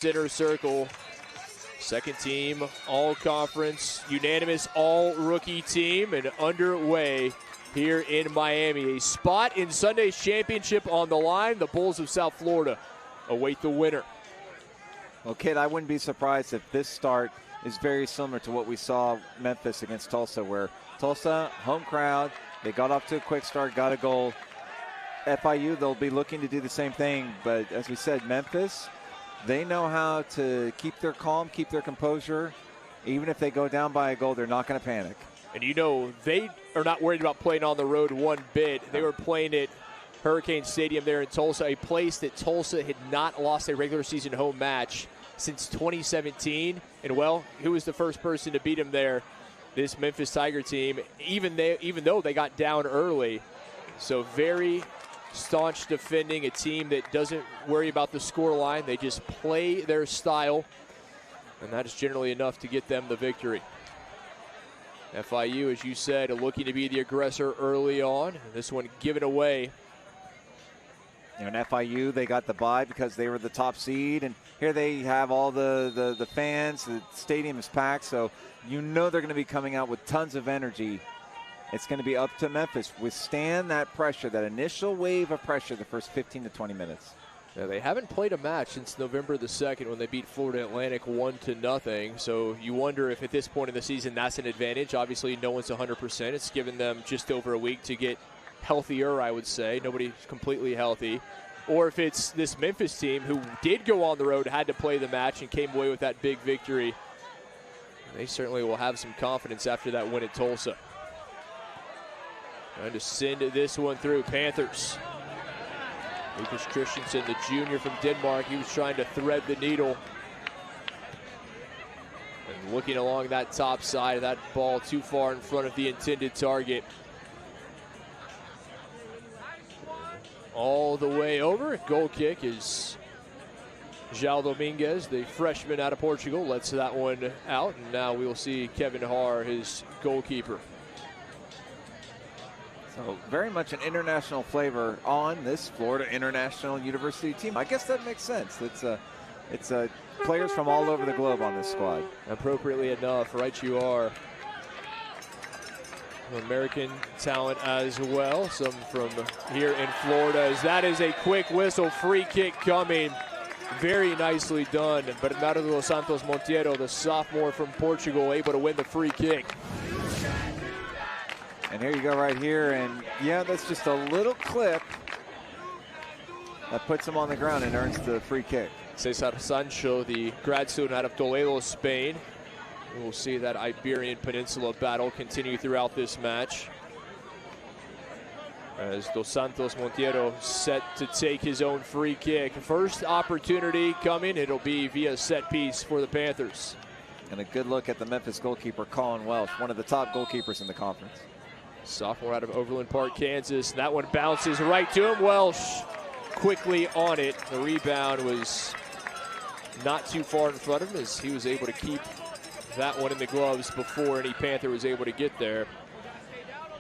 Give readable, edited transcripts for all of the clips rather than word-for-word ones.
center circle. Second team, all conference, unanimous all rookie team, and underway here in Miami. A spot in Sunday's championship on the line. The Bulls of South Florida await the winner. Well, Kid, I wouldn't be surprised if this start is very similar to what we saw Memphis against Tulsa, where Tulsa, home crowd, they got off to a quick start, got a goal. FIU, they'll be looking to do the same thing, but as we said, Memphis, they know how to keep their calm, keep their composure. Even if they go down by a goal, they're not going to panic. And you know, they are not worried about playing on the road one bit. They were playing at Hurricane Stadium there in Tulsa, a place that Tulsa had not lost a regular season home match since 2017. And, well, who was the first person to beat them there? This Memphis Tiger team, even though they got down early. So very staunch defending, a team that doesn't worry about the score line. They just play their style, and that is generally enough to get them the victory. FIU, as you said, looking to be the aggressor early on. This one given away. You know, in FIU, they got the bye because they were the top seed, and here they have all the fans. The stadium is packed, so you know they're going to be coming out with tons of energy. It's going to be up to Memphis. Withstand that pressure, that initial wave of pressure the first 15 to 20 minutes. Yeah, they haven't played a match since November the 2nd when they beat Florida Atlantic 1-0. So you wonder if at this point in the season that's an advantage. Obviously, no one's 100%. It's given them just over a week to get healthier, I would say. Nobody's completely healthy. Or if it's this Memphis team who did go on the road, had to play the match, and came away with that big victory. They certainly will have some confidence after that win at Tulsa. Trying to send this one through. Panthers. Lucas Christensen, the junior from Denmark, he was trying to thread the needle. And looking along that top side of that ball too far in front of the intended target. All the way over. Goal kick is João Dominguez, the freshman out of Portugal, lets that one out. And now we will see Kevin Haar, his goalkeeper. So very much an international flavor on this Florida International University team. I guess that makes sense. It's players from all over the globe on this squad. Appropriately enough, right you are. American talent as well, some from here in Florida. As that is a quick whistle, free kick coming. Very nicely done. Bernardo dos Santos Monteiro, the sophomore from Portugal, able to win the free kick. And here you go right here, and yeah, that's just a little clip that puts him on the ground and earns the free kick. Cesar Sancho, the grad student out of Toledo, Spain. We'll see that Iberian Peninsula battle continue throughout this match. As Dos Santos Monteiro set to take his own free kick. First opportunity coming, it'll be via set piece for the Panthers. And a good look at the Memphis goalkeeper, Colin Welsh, one of the top goalkeepers in the conference. Sophomore out of Overland Park, Kansas. That one bounces right to him. Welsh quickly on it. The rebound was not too far in front of him as he was able to keep that one in the gloves before any Panther was able to get there.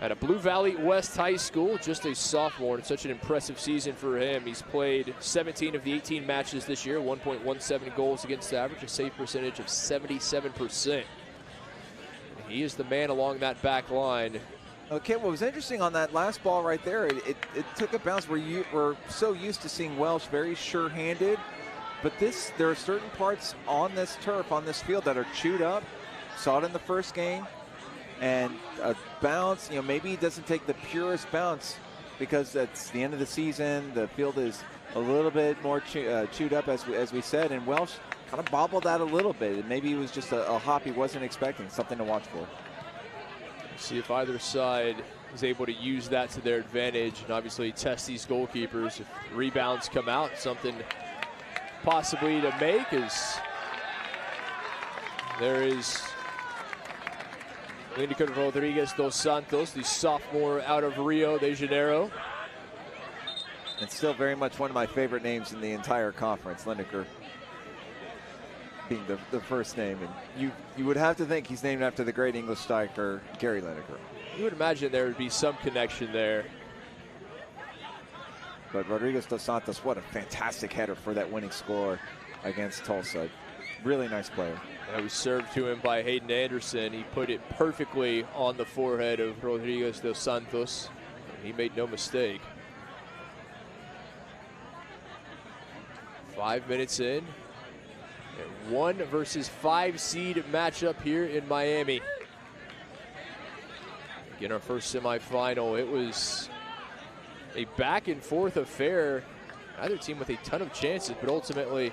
At a Blue Valley West High School, just a sophomore, and such an impressive season for him. He's played 17 of the 18 matches this year, 1.17 goals against average, a save percentage of 77%. He is the man along that back line. Okay, what was interesting on that last ball right there, it took a bounce where you were so used to seeing Welsh very sure-handed, but there are certain parts on this turf, on this field, that are chewed up. Saw it in the first game, and a bounce, you know, maybe he doesn't take the purest bounce because it's the end of the season, the field is a little bit more chewed up, as we said, and Welsh kind of bobbled out a little bit, and maybe it was just a hop he wasn't expecting, something to watch for. See if either side is able to use that to their advantage and obviously test these goalkeepers. If rebounds come out, something possibly to make is there is Lineker Rodriguez dos Santos, the sophomore out of Rio de Janeiro. And still very much one of my favorite names in the entire conference, Lineker being the first name, and you would have to think he's named after the great English striker Gary Lineker. You would imagine there would be some connection there. But Rodriguez dos Santos, what a fantastic header for that winning score. against Tulsa. Really nice player. That was served to him by Hayden Anderson. He put it perfectly on the forehead of Rodriguez dos Santos. He made no mistake. 5 minutes in. A 1 versus 5 seed matchup here in Miami. Again, our first semifinal. It was a back and forth affair. Either team with a ton of chances, but ultimately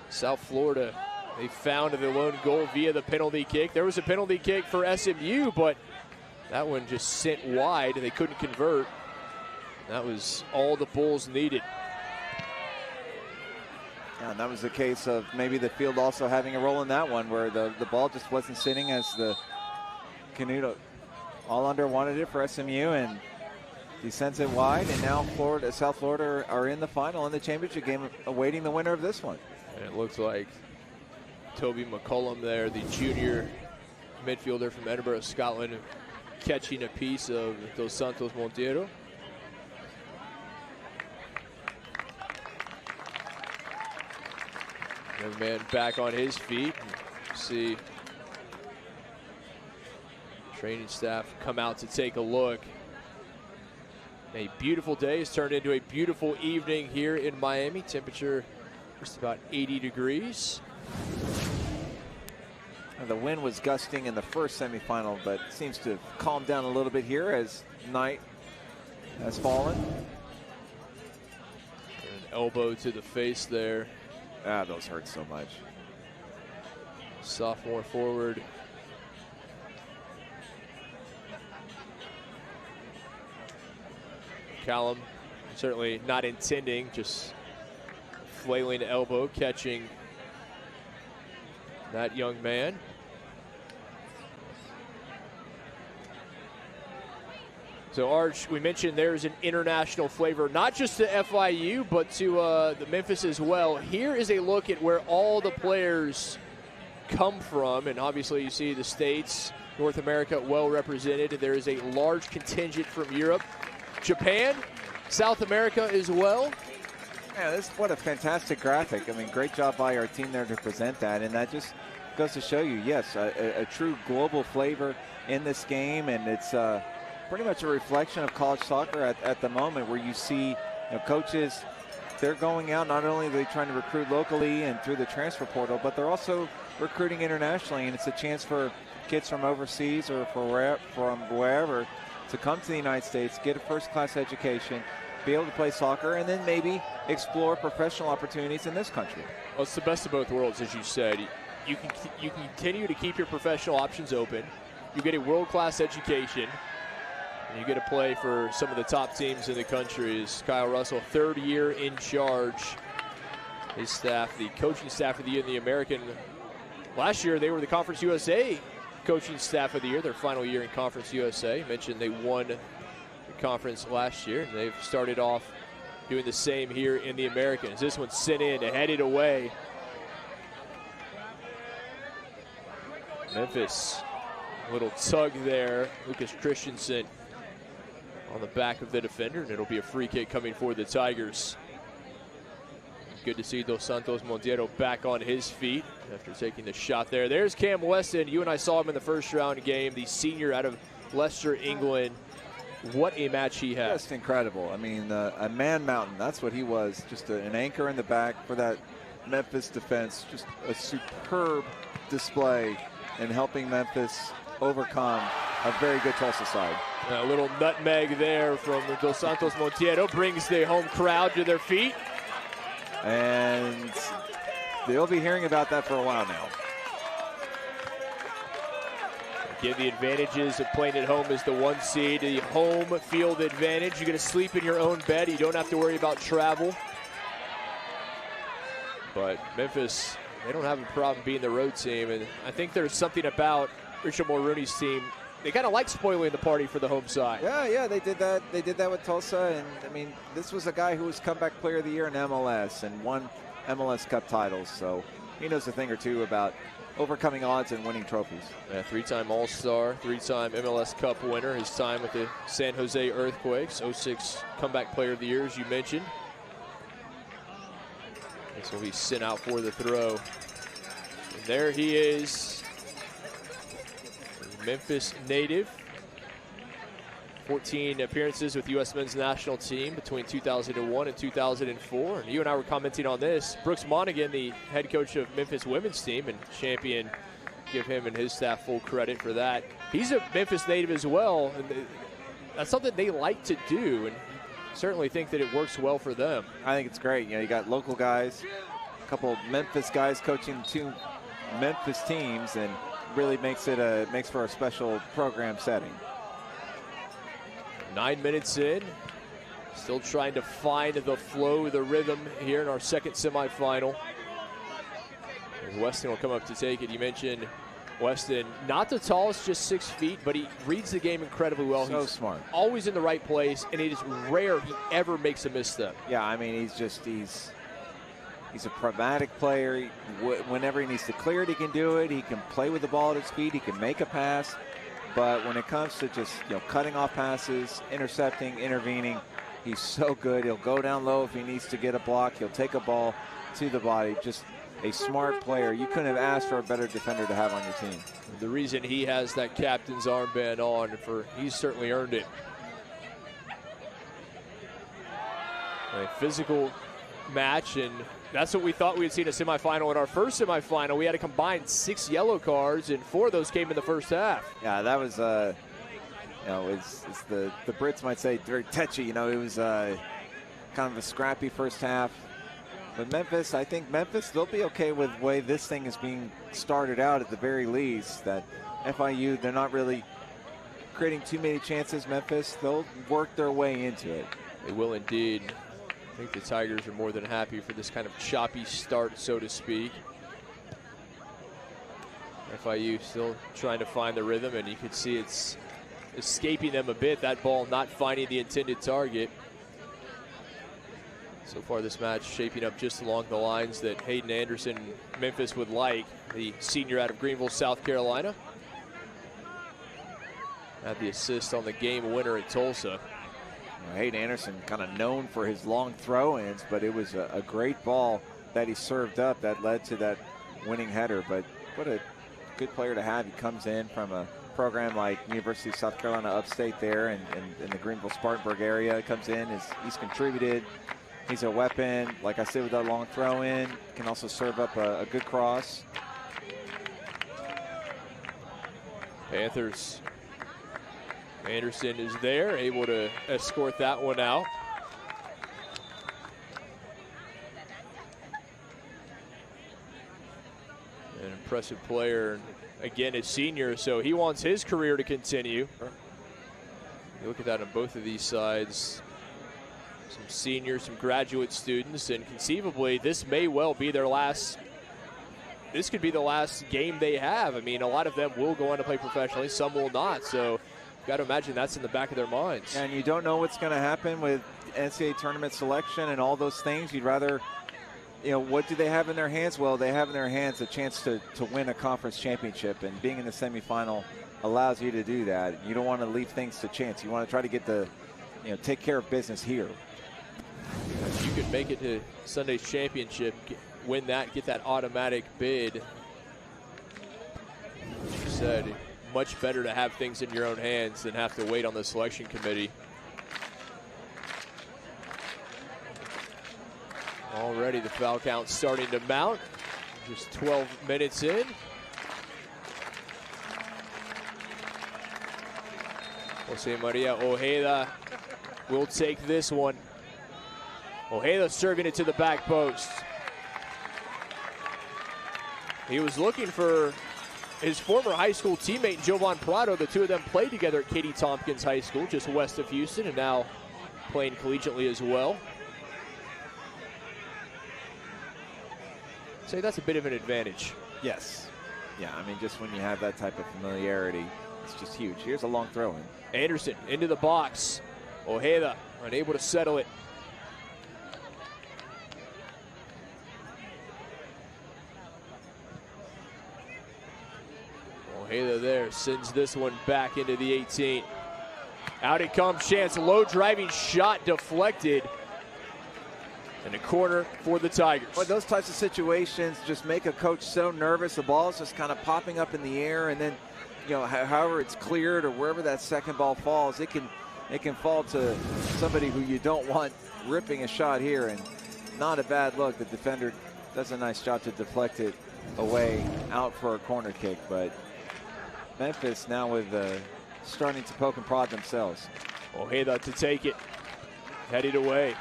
South Florida, they found the lone goal via the penalty kick. There was a penalty kick for SMU, but that one just sent wide. They couldn't convert. That was all the Bulls needed. Yeah, and that was the case of maybe the field also having a role in that one, where the ball just wasn't sitting as the Canuto all under wanted it for SMU, and he sends it wide, and now South Florida are in the final in the championship game, awaiting the winner of this one. And it looks like Toby McCullum there, the junior midfielder from Edinburgh, Scotland, catching a piece of Dos Santos Monteiro. Young man back on his feet. See training staff come out to take a look. A beautiful day has turned into a beautiful evening here in Miami. Temperature just about 80 degrees. And the wind was gusting in the first semifinal, but seems to have calmed down a little bit here as night has fallen. An elbow to the face there. Ah, those hurt so much. Sophomore forward. Callum certainly not intending, just flailing elbow, catching that young man. So, Arch, we mentioned there's an international flavor, not just to FIU, but to the Memphis as well. Here is a look at where all the players come from, and obviously you see the States, North America well represented. There is a large contingent from Europe, Japan, South America as well. Yeah, what a fantastic graphic. I mean, great job by our team there to present that, and that just goes to show you, yes, a true global flavor in this game, and it's pretty much a reflection of college soccer at the moment, where you see coaches, they're going out, not only are they trying to recruit locally and through the transfer portal, but they're also recruiting internationally, and it's a chance for kids from overseas or from wherever to come to the United States, get a first-class education, be able to play soccer, and then maybe explore professional opportunities in this country. Well, it's the best of both worlds, as you said. You can continue to keep your professional options open. You get a world-class education, and you get to play for some of the top teams in the country. As Kyle Russell, third year in charge. His staff, the coaching staff of the year in the American. Last year, they were the Conference USA coaching staff of the year, their final year in Conference USA. Mentioned they won the conference last year, and they've started off doing the same here in the Americans. This one's sent in to head it away. Memphis, a little tug there. Lucas Christensen on the back of the defender, and it'll be a free kick coming for the Tigers. Good to see Dos Santos Monteiro back on his feet after taking the shot there. There's Cam Weston. You and I saw him in the first round game, the senior out of Leicester, England. What a match he had. Just incredible. I mean, a man mountain. That's what he was. Just an anchor in the back for that Memphis defense. Just a superb display in helping Memphis overcome a very good Tulsa side. A little nutmeg there from Dos Santos Monteiro brings the home crowd to their feet. And they'll be hearing about that for a while now. Again, the advantages of playing at home as the 1 seed, the home field advantage. You're going to sleep in your own bed. You don't have to worry about travel. But Memphis, they don't have a problem being the road team. And I think there's something about Richard Mulrooney's team. They kind of like spoiling the party for the home side. Yeah, they did that. They did that with Tulsa, and I mean, this was a guy who was comeback player of the year in MLS and won MLS Cup titles, so he knows a thing or two about overcoming odds and winning trophies. Yeah, 3-time All-Star, 3-time MLS Cup winner. His time with the San Jose Earthquakes, 06 comeback player of the year, as you mentioned. This will be sent out for the throw. And there he is, Memphis native. 14 appearances with U.S. men's national team between 2001 and 2004. And you and I were commenting on this. Brooks Monaghan, the head coach of Memphis women's team and champion, give him and his staff full credit for that. He's a Memphis native as well, and that's something they like to do, and certainly think that it works well for them. I think it's great. You know, you got local guys, a couple of Memphis guys coaching 2 Memphis teams, and really makes for a special program setting. 9 minutes in, still trying to find the flow, the rhythm here in our second semifinal. And Weston will come up to take it. You mentioned Weston, not the tallest, just 6 feet, but he reads the game incredibly well. So he's smart. Always in the right place, and it is rare he ever makes a misstep. Yeah, I mean, he's a pragmatic player. Whenever he needs to clear it, he can do it. He can play with the ball at his feet. He can make a pass. But when it comes to just, you know, cutting off passes, intercepting, intervening, he's so good. He'll go down low if he needs to get a block. He'll take a ball to the body. Just a smart player. You couldn't have asked for a better defender to have on your team. The reason he has that captain's armband on, he's certainly earned it. A physical match, and that's what we thought we'd see in a semifinal. In our first semifinal, we had a combined 6 yellow cards, and 4 of those came in the first half. Yeah, that was, you know, it's the Brits might say very touchy. You know, it was kind of a scrappy first half. But Memphis, I think Memphis, they'll be okay with the way this thing is being started out at the very least. That FIU, they're not really creating too many chances. Memphis, they'll work their way into it. They will indeed. I think the Tigers are more than happy for this kind of choppy start, so to speak. FIU still trying to find the rhythm, and you can see it's escaping them a bit, that ball not finding the intended target. So far this match shaping up just along the lines that Hayden Anderson, Memphis would like, the senior out of Greenville, South Carolina. Had the assist on the game winner at Tulsa. Hayden Anderson kind of known for his long throw-ins, but it was a great ball that he served up that led to that winning header. But what a good player to have. He comes in from a program like University of South Carolina upstate there and in the Greenville-Spartanburg area. Comes in, he's contributed. He's a weapon. Like I said, with that long throw-in, can also serve up a good cross. Panthers. Anderson is there, able to escort that one out. An impressive player, again, a senior, so he wants his career to continue. You look at that on both of these sides. Some seniors, some graduate students, and conceivably this may well be their last. This could be the last game they have. I mean, a lot of them will go on to play professionally, some will not, so got to imagine that's in the back of their minds. And you don't know what's going to happen with NCAA tournament selection and all those things. You'd rather, you know, what do they have in their hands? Well, they have in their hands a chance to win a conference championship, and being in the semifinal allows you to do that. You don't want to leave things to chance. You want to try to get take care of business here. If you could make it to Sunday's championship, win that, get that automatic bid. You said, much better to have things in your own hands than have to wait on the selection committee. Already the foul count starting to mount. Just 12 minutes in. Jose Maria Ojeda will take this one. Ojeda serving it to the back post. He was looking for his former high school teammate, Jovan Prado. The two of them played together at Katie Tompkins High School, just west of Houston, and now playing collegiately as well. So that's a bit of an advantage. Yes. Yeah, I mean, just when you have that type of familiarity, it's just huge. Here's a long throw in. Anderson into the box. Ojeda unable to settle it. Ojeda there sends this one back into the 18. Out it comes, chance, low driving shot deflected. And a corner for the Tigers. Well, those types of situations just make a coach so nervous. The ball is just kind of popping up in the air, and then, you know, however it's cleared or wherever that second ball falls, it can fall to somebody who you don't want ripping a shot here. And not a bad look. The defender does a nice job to deflect it away out for a corner kick. But Memphis now with starting to poke and prod themselves. Ojeda to take it, headed away.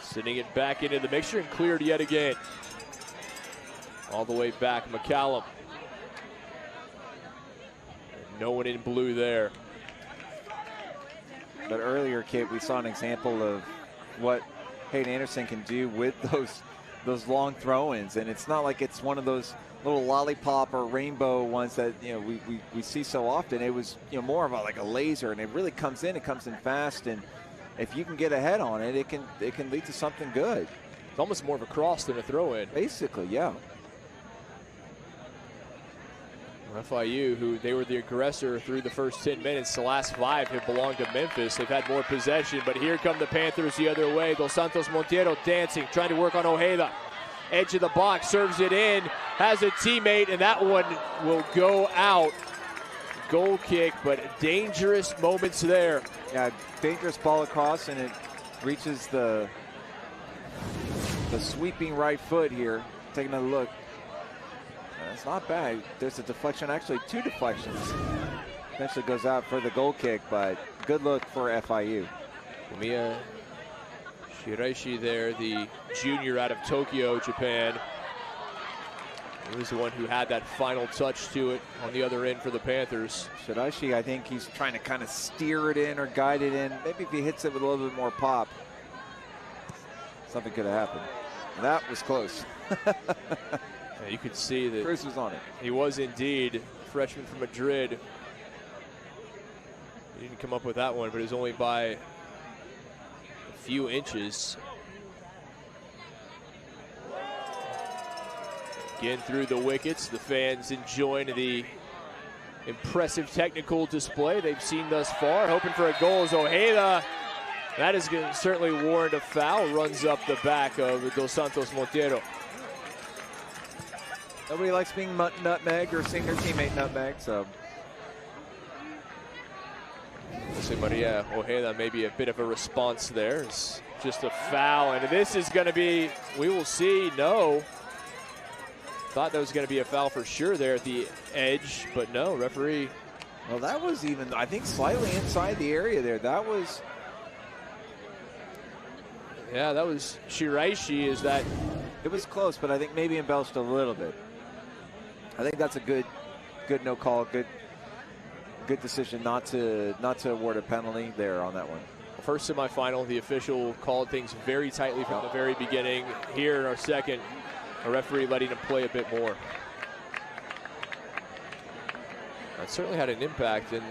Sending it back into the mixture and cleared yet again. All the way back, McCallum. No one in blue there. But earlier, Kate, we saw an example of what Hayden Anderson can do with those long throw-ins, and it's not like it's one of those little lollipop or rainbow ones that, you know, we see so often. It was, you know, more of like a laser, and it really comes in. It comes in fast, and if you can get ahead on it, it can lead to something good. It's almost more of a cross than a throw-in. Basically, yeah. FIU, who they were the aggressor through the first 10 minutes. The last 5 have belonged to Memphis. They've had more possession, but here come the Panthers the other way. Dos Santos Monteiro dancing, trying to work on Ojeda. Edge of the box, serves it in, has a teammate, and that one will go out. Goal kick, but dangerous moments there. Yeah, dangerous ball across, and it reaches the sweeping right foot here. Taking a look. That's not bad. There's a deflection, actually 2 deflections. Eventually goes out for the goal kick, but good look for FIU. Fumiya Shiraishi there, the junior out of Tokyo, Japan. He was the one who had that final touch to it on the other end for the Panthers. Shiraishi, I think he's trying to kind of steer it in or guide it in. Maybe if he hits it with a little bit more pop, something could have happened. That was close. Yeah, you could see that Cruz was on it. He was indeed. Freshman from Madrid. He didn't come up with that one, but it was only by a few inches. Again through the wickets, the fans enjoying the impressive technical display they've seen thus far. Hoping for a goal as Ojeda. That is going to certainly warrant a foul. Runs up the back of Dos Santos Monteiro. Nobody likes being nutmegged or seeing their teammate nutmegged, so. Jose Maria Ojeda, maybe a bit of a response there. It's just a foul, and this is going to be, we will see, no. Thought that was going to be a foul for sure there at the edge, but no, referee. Well, that was even, I think, slightly inside the area there. That was. Yeah, that was Shiraishi. Is that? It was close, but I think maybe embellished a little bit. I think that's a good no call, good decision not to award a penalty there on that one. First semifinal, the official called things very tightly from the very beginning. Here in our second, a referee letting him play a bit more. That certainly had an impact in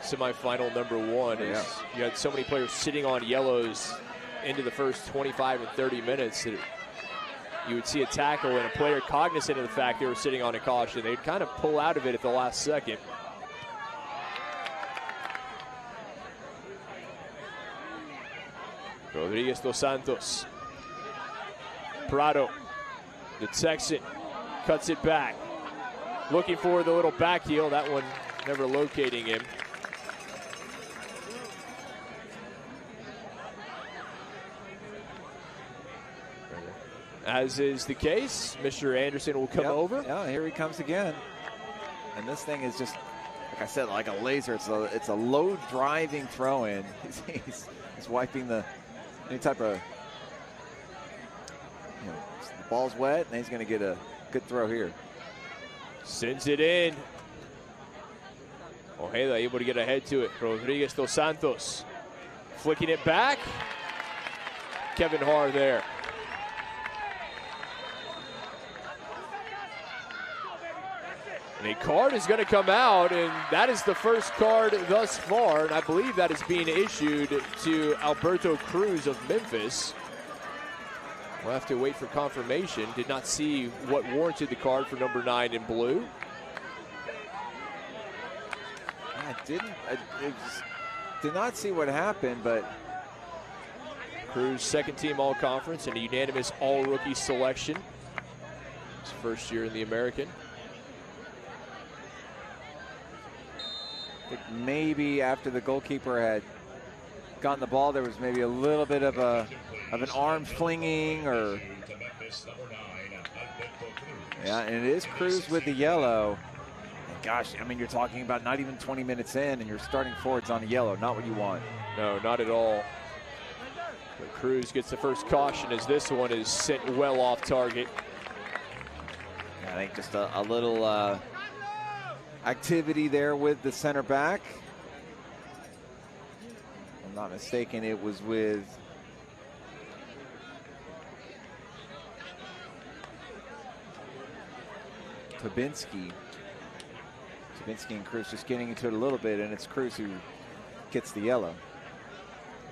semifinal number 1. Yeah. You had so many players sitting on yellows into the first 25 and 30 minutes that you would see a tackle and a player cognizant of the fact they were sitting on a caution. They'd kind of pull out of it at the last second. Rodriguez Dos Santos. Prado, the Texan, cuts it back. Looking for the little back heel. That one never locating him. As is the case, Mr. Anderson will come over. Yeah, here he comes again. And this thing is just, like I said, like a laser. It's a low driving throw in. He's wiping any type of, the ball's wet, and he's going to get a good throw here. Sends it in. Ojeda able to get ahead to it. Rodriguez Dos Santos flicking it back. Kevin Haar there. And a card is going to come out, and that is the first card thus far, and I believe that is being issued to Alberto Cruz of Memphis. We'll have to wait for confirmation. Did not see what warranted the card for number 9 in blue. I didn't. did not see what happened, but Cruz, second team all-conference and a unanimous all-rookie selection. His first year in the American. I think maybe after the goalkeeper had gotten the ball, there was maybe a little bit of an arm flinging, or yeah, and it is Cruz with the yellow. And gosh, I mean, you're talking about not even 20 minutes in, and you're starting forwards on a yellow. Not what you want. No, not at all. But Cruz gets the first caution as this one is sent well off target. I think just a little activity there with the center back. If I'm not mistaken, it was with Tabinski. Tabinski and Cruz just getting into it a little bit, and it's Cruz who gets the yellow.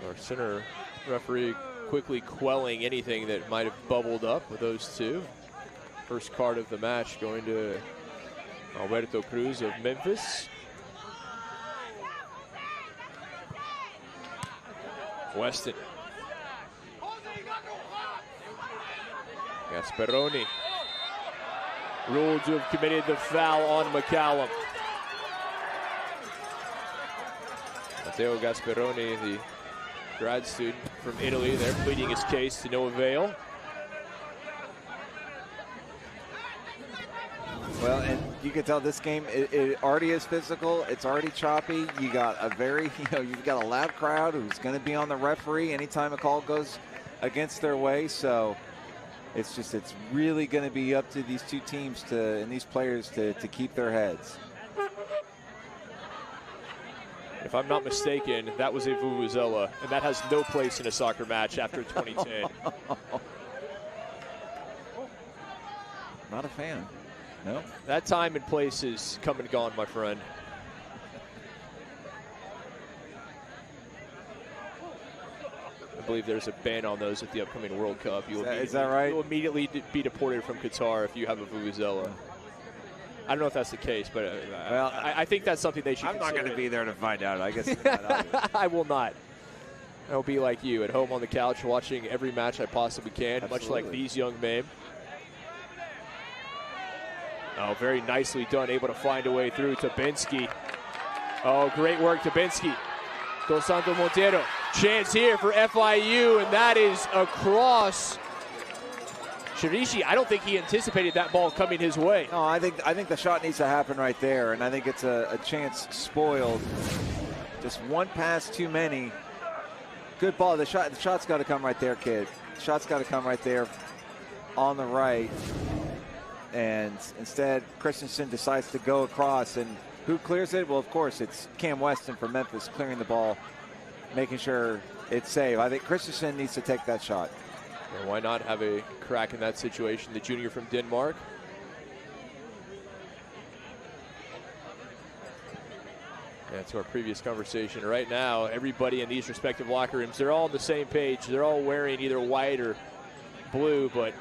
Our center referee quickly quelling anything that might have bubbled up with those two. First card of the match going to Alberto Cruz of Memphis. Weston. Gasperoni. Ruled to have committed the foul on McCallum. Matteo Gasperoni, the grad student from Italy, they're pleading his case to no avail. Well, and you can tell this game, it already is physical. It's already choppy. You got a very, you've got a loud crowd who's going to be on the referee anytime a call goes against their way. So it's really going to be up to these two teams and these players to keep their heads. If I'm not mistaken, that was a vuvuzela, and that has no place in a soccer match after 2010. Not a fan. No. That time and place is come and gone, my friend. I believe there's a ban on those at the upcoming World Cup. Is that right? You'll immediately be deported from Qatar if you have a vuvuzela. I don't know if that's the case, but well, I think that's something they should consider. I'm not going to be there to find out. I guess I will not. I'll be like you, at home on the couch watching every match I possibly can, Absolutely. much like these young men. Oh, very nicely done, able to find a way through to Tabinski. Oh, great work, Tabinski. Dos Santos Montero. Chance here for FIU, and that is across. Shirishi, I don't think he anticipated that ball coming his way. No, I think the shot needs to happen right there, and I think it's a chance spoiled. Just one pass too many. Good ball. The shot's got to come right there, kid. The shot's got to come right there on the right. And instead, Christensen decides to go across, and who clears it? Well, of course, it's Cam Weston from Memphis clearing the ball, making sure it's safe. I think Christensen needs to take that shot. And why not have a crack in that situation? The junior from Denmark. Yeah, to our previous conversation. Right now, everybody in these respective locker rooms, they're all on the same page. They're all wearing either white or blue, but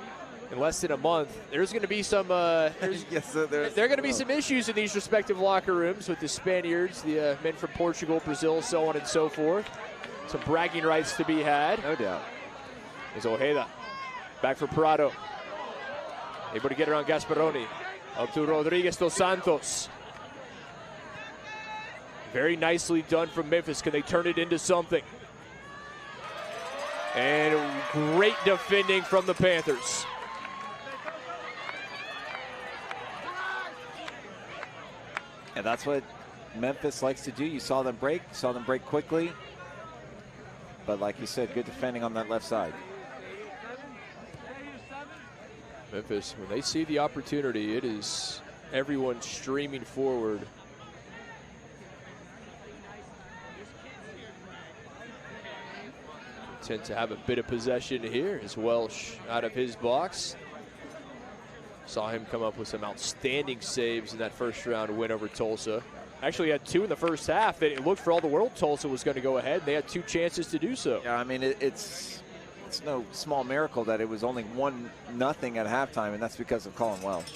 in less than a month, there's going to be some yes, there are going to be some issues in these respective locker rooms with the Spaniards, the men from Portugal, Brazil, so on and so forth. Some bragging rights to be had. No doubt. Is Ojeda. Back for Prado. Able to get around Gasperoni. Up to Rodriguez dos Santos. Very nicely done from Memphis. Can they turn it into something? And great defending from the Panthers. And that's what Memphis likes to do. You saw them break. You saw them break quickly. But like you said, good defending on that left side. Memphis, when they see the opportunity, it is everyone streaming forward. Tend to have a bit of possession here as Welsh out of his box. Saw him come up with some outstanding saves in that first round win over Tulsa. Actually had two in the first half that it looked for all the world Tulsa was going to go ahead. They had two chances to do so. Yeah, I mean, it's no small miracle that it was only 1-0 at halftime, and that's because of Colin Welsh.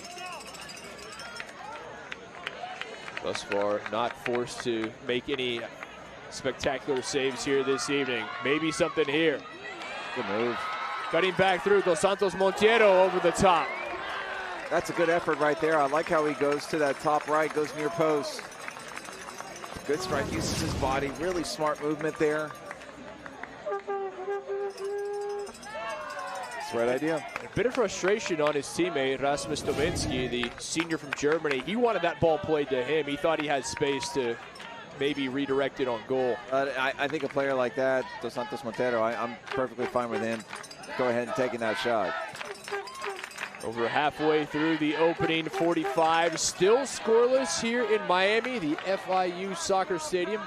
Thus far, not forced to make any spectacular saves here this evening. Maybe something here. Good move. Cutting back through, Dos Santos Monteiro over the top. That's a good effort right there. I like how he goes to that top right, goes near post. Good strike, uses his body. Really smart movement there. That's the right idea. A bit of frustration on his teammate, Rasmus Dominski, the senior from Germany. He wanted that ball played to him. He thought he had space to maybe redirect it on goal. I think a player like that, Dos Santos Monteiro, I'm perfectly fine with him. Go ahead and taking that shot. Over halfway through the opening 45, still scoreless here in Miami, the FIU soccer stadium,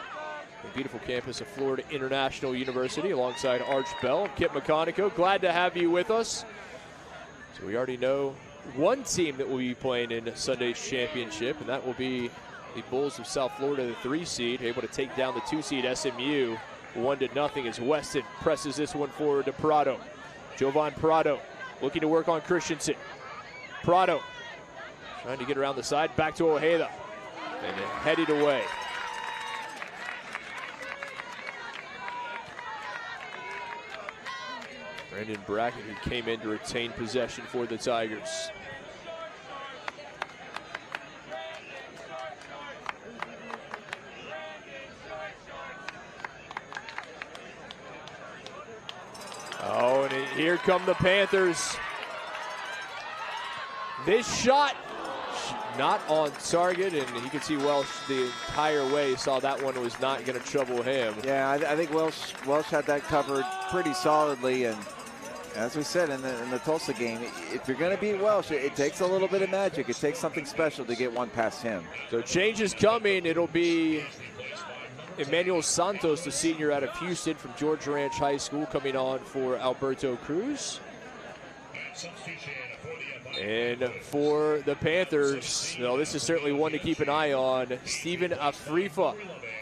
the beautiful campus of Florida International University, alongside Arch Bell and Kip McConico. Glad to have you with us. So we already know one team that will be playing in Sunday's championship, and that will be the Bulls of South Florida, the 3 seed, able to take down the 2 seed SMU 1-0 as Weston presses this one forward to Prado. Jovan Prado looking to work on Christensen. Prado trying to get around the side, back to Ojeda, and headed away. Brandon Brackett, who came in to retain possession for the Tigers. Oh, and here come the Panthers. This shot not on target, and you can see Welsh the entire way saw that one was not going to trouble him. Yeah, I think Welsh had that covered pretty solidly, and as we said in the Tulsa game, if you're going to beat Welsh, it takes a little bit of magic. It takes something special to get one past him. So change is coming. It'll be Emmanuel Santos, the senior out of Houston from George Ranch High School, coming on for Alberto Cruz. And for the Panthers, well, this is certainly one to keep an eye on. Steven Afrifa,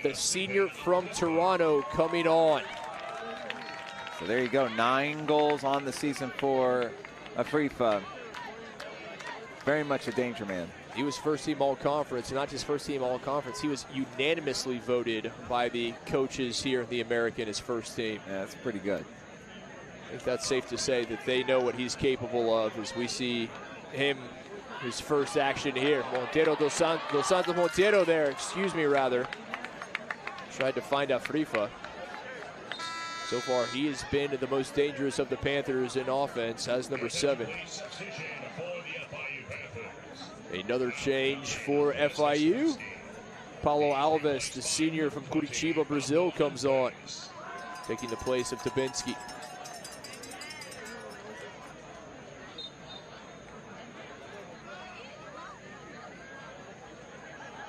the senior from Toronto, coming on. So there you go, 9 goals on the season for Afrifa. Very much a danger man. He was first team all-conference, not just first team all-conference. He was unanimously voted by the coaches here in the American as first team. Yeah, that's pretty good. I think that's safe to say that they know what he's capable of as we see him, his first action here. Dos Santos Monteiro there, tried to find Afrifa. So far, he has been the most dangerous of the Panthers in offense, as number 7. Another change for FIU. Paulo Alves, the senior from Curitiba, Brazil, comes on, taking the place of Dubinsky.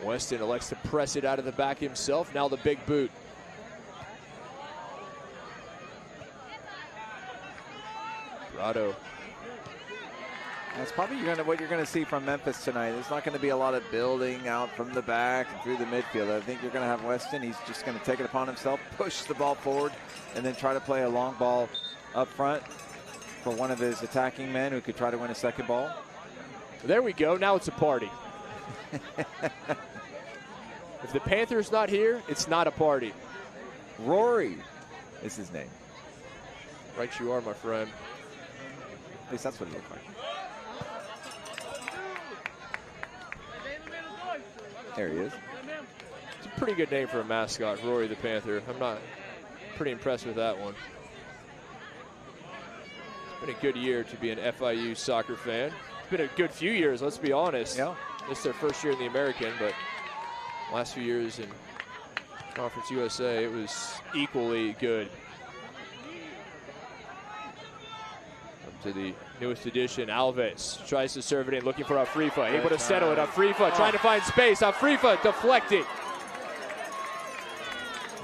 Weston elects to press it out of the back himself. Now the big boot. Prado. That's probably what you're going to see from Memphis tonight. There's not going to be a lot of building out from the back and through the midfield. I think you're going to have Weston. He's just going to take it upon himself, push the ball forward, and then try to play a long ball up front for one of his attacking men who could try to win a second ball. There we go. Now it's a party. If the Panthers not here, it's not a party. Rory is his name. Right you are, my friend. At least that's what he looked like. There he is. It's a pretty good name for a mascot, Rory the Panther. I'm pretty impressed with that one. It's been a good year to be an FIU soccer fan. It's been a good few years, let's be honest. Yeah. It's their first year in the American, but last few years in Conference USA, it was equally good. Up to the newest edition, Alves tries to serve it in, looking for Afrifa, able to settle it. Afrifa trying to find space. Afrifa deflected.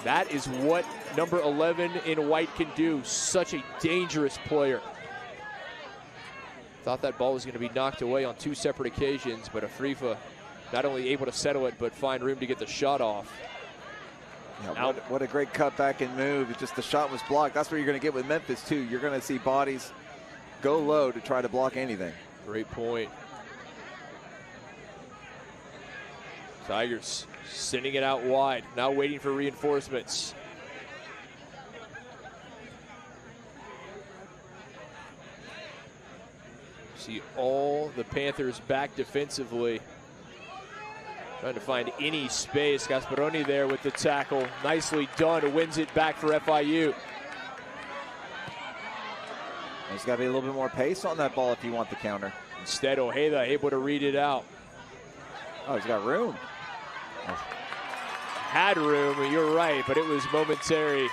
That is what number 11 in white can do. Such a dangerous player. Thought that ball was going to be knocked away on 2 separate occasions, but Afrifa not only able to settle it, but find room to get the shot off. Yeah, what a great cutback and move. It's just the shot was blocked. That's what you're going to get with Memphis, too. You're going to see bodies go low to try to block anything. Great point. Tigers sending it out wide, now waiting for reinforcements. See all the Panthers back defensively, trying to find any space. Gasparoni there with the tackle. Nicely done, wins it back for FIU. There's got to be a little bit more pace on that ball if you want the counter. Instead, Ojeda able to read it out. Oh, he's got room. Had room, you're right, but it was momentary.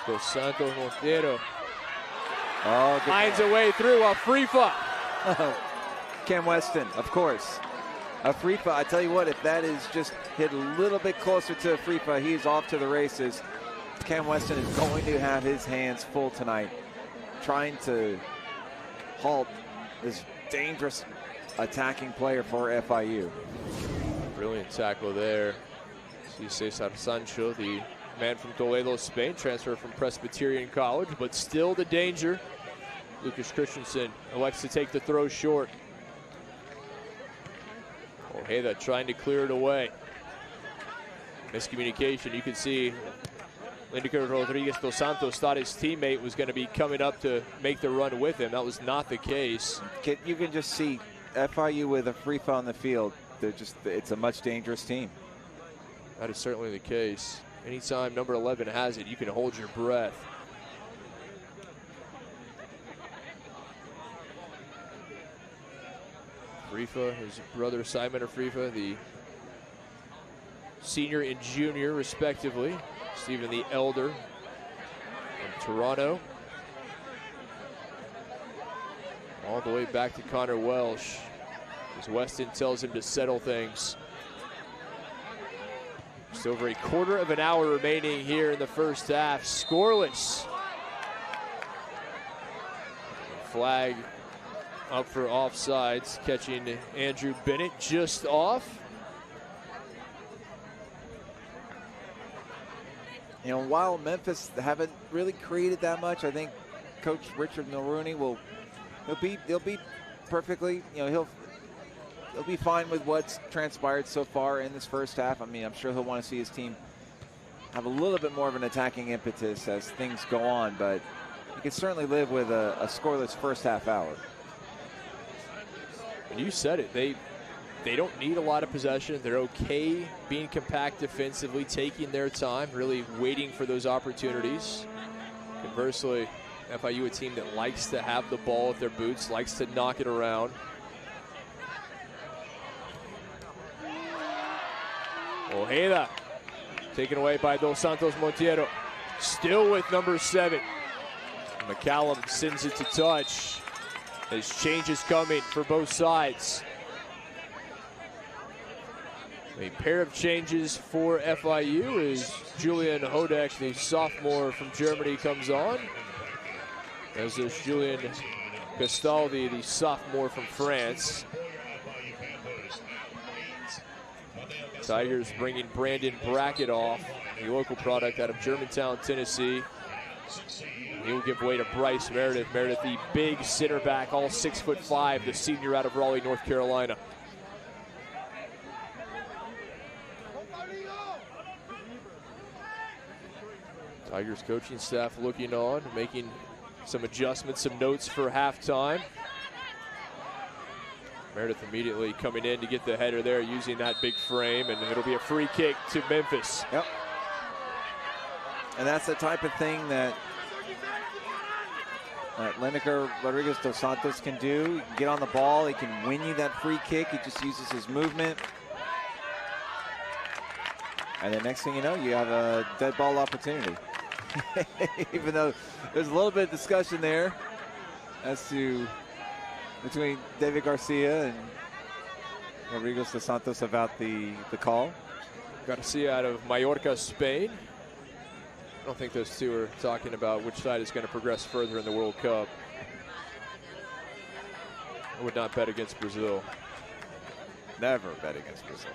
Dos Santos Montero finds a way through. Afrifa. Cam Weston, of course. Afrifa, I tell you what, if that is just hit a little bit closer to Afrifa, he's off to the races. Cam Weston is going to have his hands full tonight, trying to halt this dangerous attacking player for FIU. Brilliant tackle there. See Cesar Sancho, the man from Toledo, Spain, transfer from Presbyterian College, but still the danger. Lucas Christensen elects to take the throw short. Ojeda trying to clear it away. Miscommunication, you can see Lindeker Rodriguez dos Santos thought his teammate was going to be coming up to make the run with him. That was not the case. You can just see FIU with Afrifa on the field. It's a much dangerous team. That is certainly the case. Anytime number 11 has it, you can hold your breath. Afrifa, his brother Simon Afrifa, the senior and junior respectively. Stephen the elder from Toronto. All the way back to Connor Welsh, as Weston tells him to settle things. Just over a quarter of an hour remaining here in the first half. Scoreless. Flag up for offsides, catching Andrew Bennett just off. You know, while Memphis haven't really created that much, I think Coach Richard Mulrooney he'll be perfectly, he'll be fine with what's transpired so far in this first half. I mean, I'm sure he'll want to see his team have a little bit more of an attacking impetus as things go on, but you can certainly live with a scoreless first half hour. And you said it, they don't need a lot of possession. They're okay being compact defensively, taking their time, really waiting for those opportunities. Conversely, FIU, a team that likes to have the ball at their boots, likes to knock it around. Ojeda taken away by Dos Santos Montero. Still with number 7. McCallum sends it to touch. There's changes coming for both sides. A pair of changes for FIU as Julian Hodek, the sophomore from Germany, comes on. As is Julian Castaldi, the sophomore from France. Tigers bringing Brandon Brackett off, a local product out of Germantown, Tennessee. He will give way to Bryce Meredith. Meredith, the big center back, all 6'5", the senior out of Raleigh, North Carolina. Tigers coaching staff looking on, making some adjustments, some notes for halftime. Meredith immediately coming in to get the header there, using that big frame, and it'll be a free kick to Memphis. Yep. And that's the type of thing that Lindeker Rodriguez dos Santos can do. He can get on the ball, he can win you that free kick, he just uses his movement. And the next thing you know, you have a dead ball opportunity. Even though there's a little bit of discussion there as to between David Garcia and Rodriguez dos Santos about the call. Garcia out of Mallorca, Spain. I don't think those two are talking about which side is going to progress further in the World Cup. I would not bet against Brazil. Never bet against Brazil.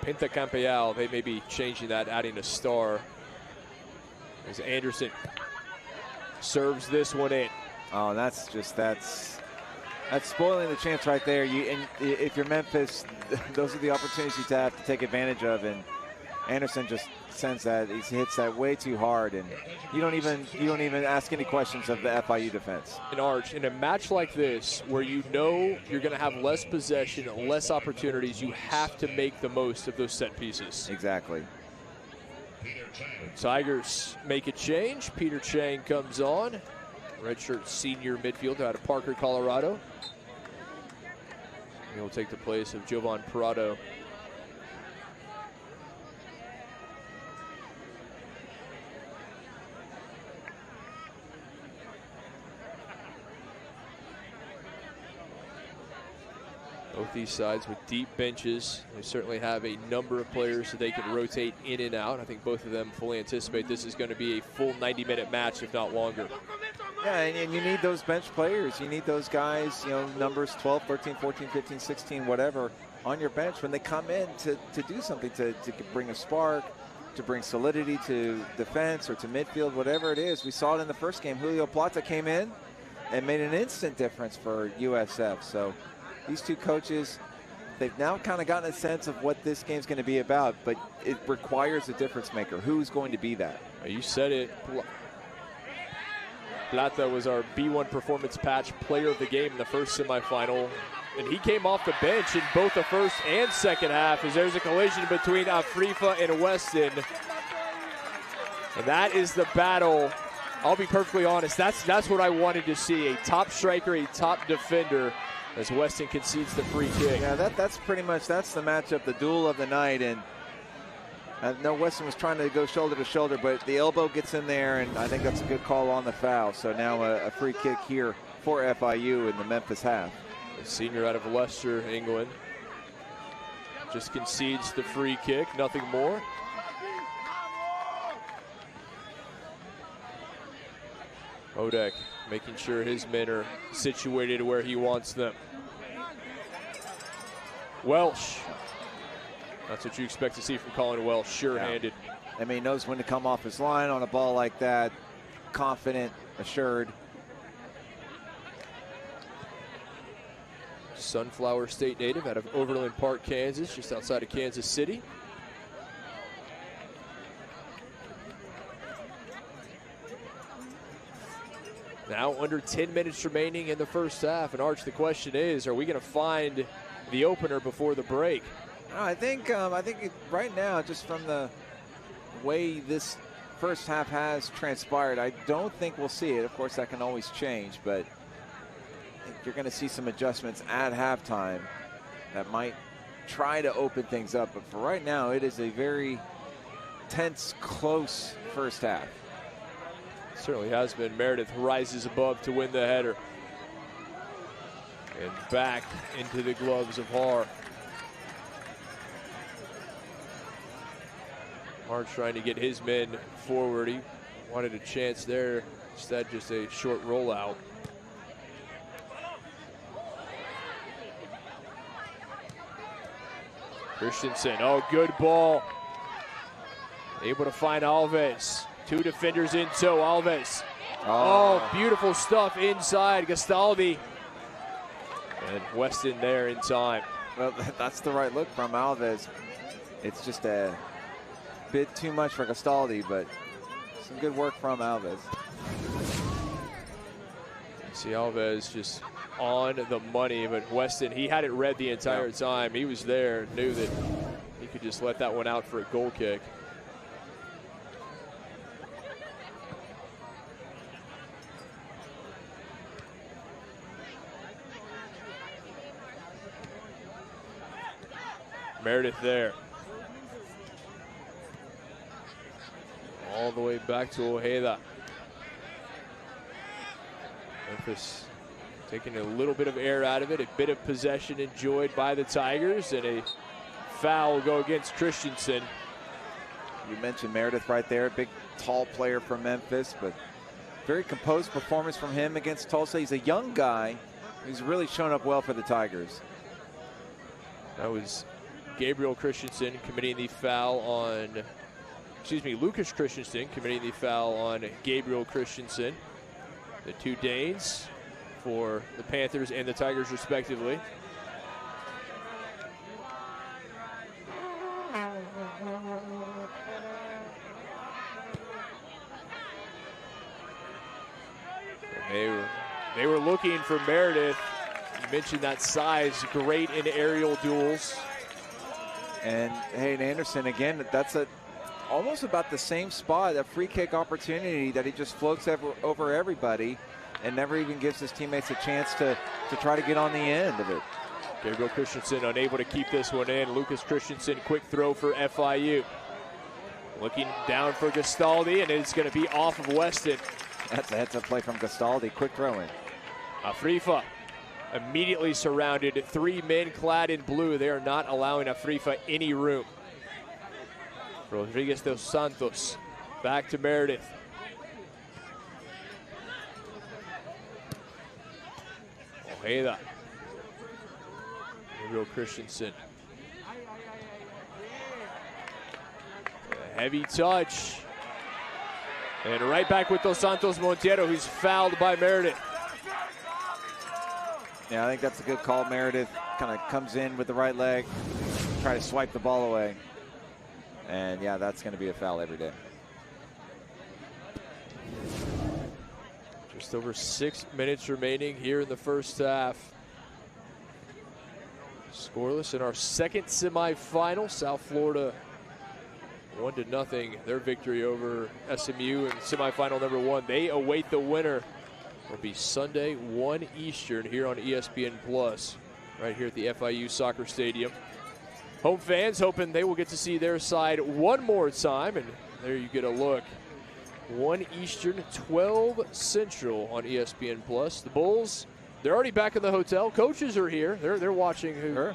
Pentacampeão, they may be changing that, adding a star. As Anderson serves this one in. Oh, That's spoiling the chance right there. And if you're Memphis, those are the opportunities you have to take advantage of. And Anderson just sends that. He hits that way too hard, and you don't even ask any questions of the FIU defense. And Arch, in a match like this, where you know you're going to have less possession, less opportunities, you have to make the most of those set pieces. Exactly. The Tigers make a change. Peter Chang comes on, redshirt senior midfielder out of Parker, Colorado. He will take the place of Jovan Parado. Both these sides with deep benches. They certainly have a number of players that they can rotate in and out. I think both of them fully anticipate this is going to be a full 90-minute match, if not longer. Yeah, and you need those bench players. You need those guys, numbers 12, 13, 14, 15, 16, whatever, on your bench when they come in to do something, to bring a spark, to bring solidity to defense or to midfield, whatever it is. We saw it in the first game. Julio Plata came in and made an instant difference for USF. So these two coaches, they've now kind of gotten a sense of what this game's going to be about, but it requires a difference maker. Who's going to be that? You said it. Plata was our B1 Performance Patch Player of the Game in the first semifinal, and he came off the bench in both the first and second half as there's a collision between Afrifa and Weston. And that is the battle. I'll be perfectly honest, that's what I wanted to see, a top striker, a top defender, as Weston concedes the free kick. Yeah, that's pretty much, that's the matchup, the duel of the night. And no, Weston was trying to go shoulder to shoulder, but the elbow gets in there, and I think that's a good call on the foul. So now a free kick here for FIU in the Memphis half. The senior out of Leicester, England, just concedes the free kick, nothing more. Odek making sure his men are situated where he wants them. Welsh. That's what you expect to see from Colin Welsh, sure-handed. Yeah. I mean, he knows when to come off his line on a ball like that. Confident, assured. Sunflower State native out of Overland Park, Kansas, just outside of Kansas City. Now under 10 minutes remaining in the first half. And Arch, the question is, are we going to find the opener before the break? I think right now, just from the way this first half has transpired, I don't think we'll see it. Of course, that can always change, but I think you're going to see some adjustments at halftime that might try to open things up. But for right now, it is a very tense, close first half. Certainly has been. Meredith rises above to win the header. And back into the gloves of Haar. March trying to get his men forward. He wanted a chance there. Instead, just a short rollout. Christensen, oh, good ball. Able to find Alves. Two defenders in tow, Alves. Oh, beautiful stuff inside, Gastaldi. And Weston there in time. Well, that's the right look from Alves. It's just a bit too much for Gastaldi, but some good work from Alves. See Alves just on the money, but Weston, he had it read the entire time. He was there, knew that he could just let that one out for a goal kick. Meredith there. All the way back to Ojeda. Memphis taking a little bit of air out of it. A bit of possession enjoyed by the Tigers, and a foul will go against Christensen. You mentioned Meredith right there. Big, tall player from Memphis, but very composed performance from him against Tulsa. He's a young guy who's really shown up well for the Tigers. That was Gabriel Christensen committing the foul on, Lucas Christensen committing the foul on Gabriel Christensen. The two Danes for the Panthers and the Tigers, respectively. They were looking for Meredith. You mentioned that size, great in aerial duels. And Hayden Anderson, again, that's almost about the same spot, a free kick opportunity that he just floats over everybody and never even gives his teammates a chance to try to get on the end of it. Gabriel Christensen unable to keep this one in. Lucas Christensen, quick throw for FIU. Looking down for Gastaldi, and it's going to be off of Weston. That's a heads-up play from Gastaldi. Quick throw in. Afrifa immediately surrounded. 3 men clad in blue. They are not allowing Afrifa any room. Rodriguez dos Santos back to Meredith. Ojeda. Gabriel Christensen. A heavy touch. And right back with Dos Santos Montero, who's fouled by Meredith. Yeah, I think that's a good call. Meredith kind of comes in with the right leg, try to swipe the ball away. And yeah, that's going to be a foul every day. Just over 6 minutes remaining here in the first half. Scoreless in our second semifinal. South Florida 1-0, their victory over SMU in semifinal number 1. They await the winner. It'll be Sunday, 1 Eastern here on ESPN Plus, right here at the FIU Soccer Stadium. Home fans hoping they will get to see their side one more time, and there you get a look. 1 Eastern, 12 Central on ESPN Plus. The Bulls, they're already back in the hotel. Coaches are here. They're watching who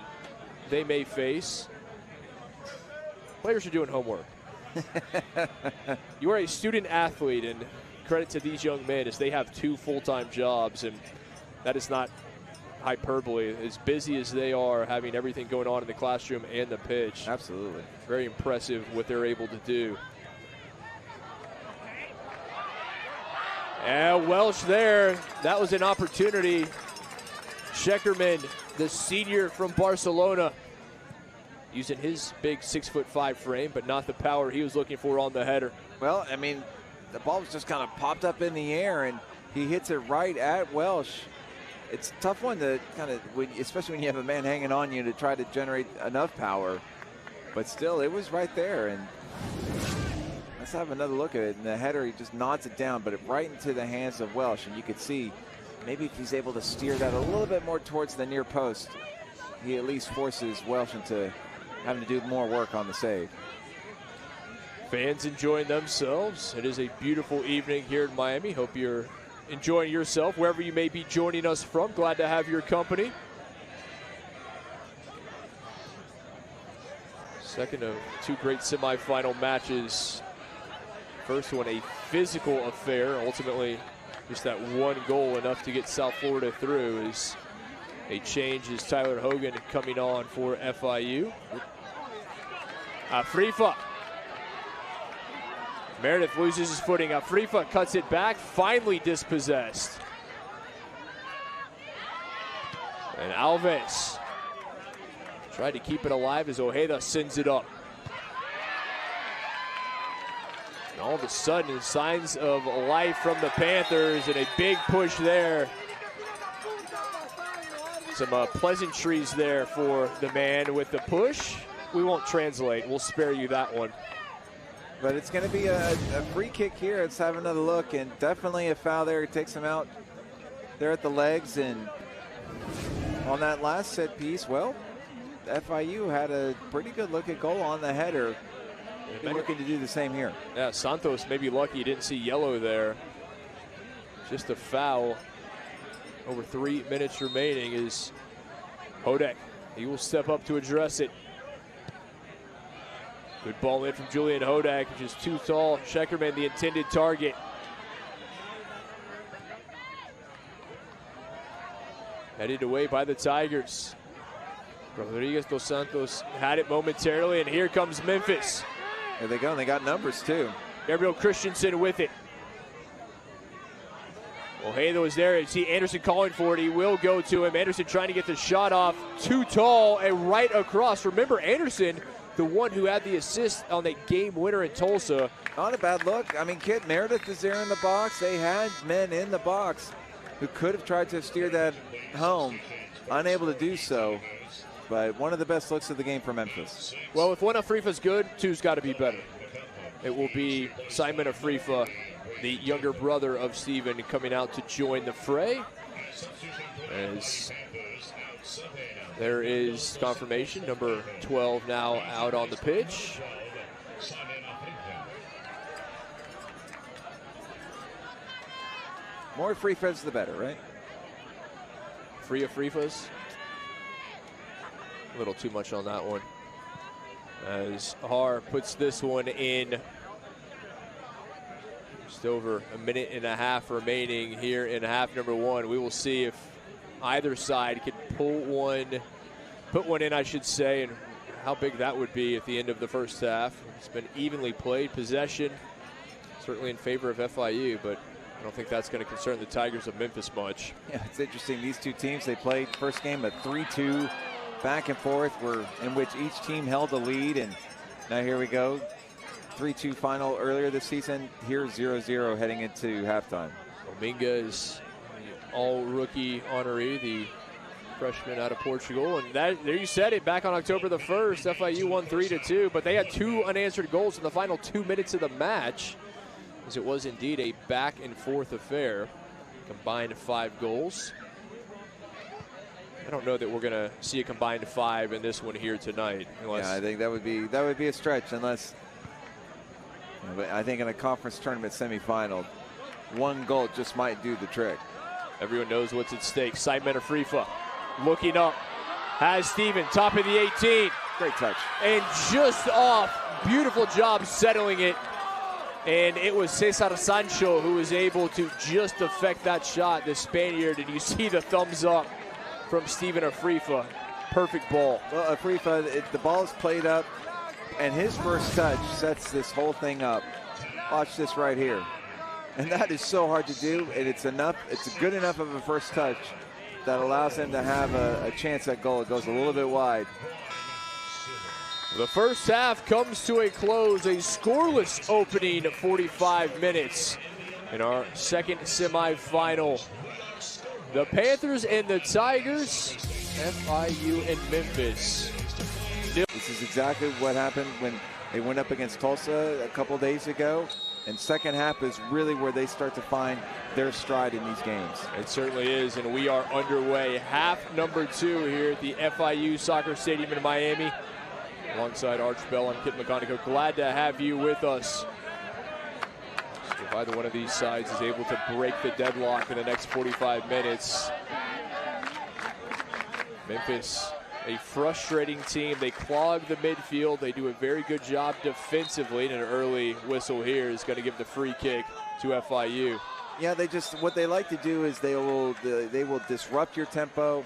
they may face. Players are doing homework. You are a student athlete, and credit to these young men as they have 2 full-time jobs, and that is not hyperbole. As busy as they are, having everything going on in the classroom and the pitch. Absolutely. Very impressive what they're able to do. And Welsh there, that was an opportunity. Scheckerman, the senior from Barcelona, using his big 6'5" frame, but not the power he was looking for on the header. Well, I mean, the ball was just kind of popped up in the air, and he hits it right at Welsh. It's a tough one to kind of, especially when you have a man hanging on you, to try to generate enough power. But still, it was right there. And let's have another look at it. And the header, he just nods it down, but it right into the hands of Welsh. And you could see maybe if he's able to steer that a little bit more towards the near post, he at least forces Welsh into having to do more work on the save. Fans enjoying themselves. It is a beautiful evening here in Miami. Hope you're enjoying yourself wherever you may be joining us from. Glad to have your company. Second of 2 great semifinal matches. First one a physical affair. Ultimately, just that 1 goal enough to get South Florida through. Is a change is Tyler Hogan coming on for FIU. Afrifa. Meredith loses his footing. Afrifa cuts it back, finally dispossessed. And Alves tried to keep it alive as Ojeda sends it up. And all of a sudden, signs of life from the Panthers, and a big push there. Some pleasantries there for the man with the push. We won't translate. We'll spare you that one. But it's going to be a free kick here. Let's have another look, and definitely a foul there. It takes him out there at the legs. And on that last set piece, well, FIU had a pretty good looking goal on the header. They're looking to do the same here. Yeah, Santos may be lucky he didn't see yellow there. Just a foul. Over 3 minutes remaining is Hodek. He will step up to address it. Good ball in from Julian Hodak, which is too tall. Scheckerman, the intended target. Headed away by the Tigers. Rodriguez dos Santos had it momentarily, and here comes Memphis. There they go, and they got numbers too. Gabriel Christensen with it. Ojeda was there. You see Anderson calling for it. He will go to him. Anderson trying to get the shot off. Too tall and right across. Remember, Anderson, the one who had the assist on that game winner in Tulsa. Not a bad look. I mean, Kid Meredith is there in the box. They had men in the box who could have tried to steer that home. Unable to do so. But one of the best looks of the game for Memphis. Well, if one Afrifa's good, two's got to be better. It will be Simon Afrifa, the younger brother of Steven, coming out to join the fray. As there is confirmation, number 12 now out on the pitch. More Afrifas, the better, right? Free Afrifas. A little too much on that one. As Har puts this one in. Just over a minute and a half remaining here in half number one. We will see if either side can put one in, I should say, and how big that would be at the end of the first half. It's been evenly played. Possession certainly in favor of FIU, but I don't think that's going to concern the Tigers of Memphis much. Yeah, it's interesting. These two teams, they played first game a 3-2 back and forth, in which each team held the lead, and now here we go. 3-2 final earlier this season. Here's 0-0 heading into halftime. Dominguez, the all-rookie honoree, the freshman out of Portugal. And there you said it, back on October the 1st, FIU won 3-2, but they had 2 unanswered goals in the final 2 minutes of the match, as it was indeed a back-and-forth affair. Combined 5 goals. I don't know that we're going to see a combined 5 in this one here tonight. Yeah, I think that would be a stretch, unless, but I think in a conference tournament semifinal, 1 goal just might do the trick. Everyone knows what's at stake. Simon Afrifa looking up, has Steven, top of the 18. Great touch. And just off, beautiful job settling it. And it was Cesar Sancho who was able to just affect that shot, the Spaniard, and you see the thumbs up from Steven Afrifa. Perfect ball. Well, Afrifa, the ball is played up, and his first touch sets this whole thing up. Watch this right here. And that is so hard to do, and it's good enough of a first touch that allows him to have a chance at goal. It goes a little bit wide. The first half comes to a close, a scoreless opening 45 minutes in our second semifinal. The Panthers and the Tigers, FIU and Memphis. This is exactly what happened when they went up against Tulsa a couple days ago. And second half is really where they start to find their stride in these games. It certainly is, and we are underway. Half number 2 here at the FIU Soccer Stadium in Miami. Alongside Arch Bell, I'm Kit McConaughey. Glad to have you with us. If either one of these sides is able to break the deadlock in the next 45 minutes. Memphis, a frustrating team. They clog the midfield. They do a very good job defensively, and an early whistle here is going to give the free kick to FIU. Yeah, what they like to do is they will disrupt your tempo,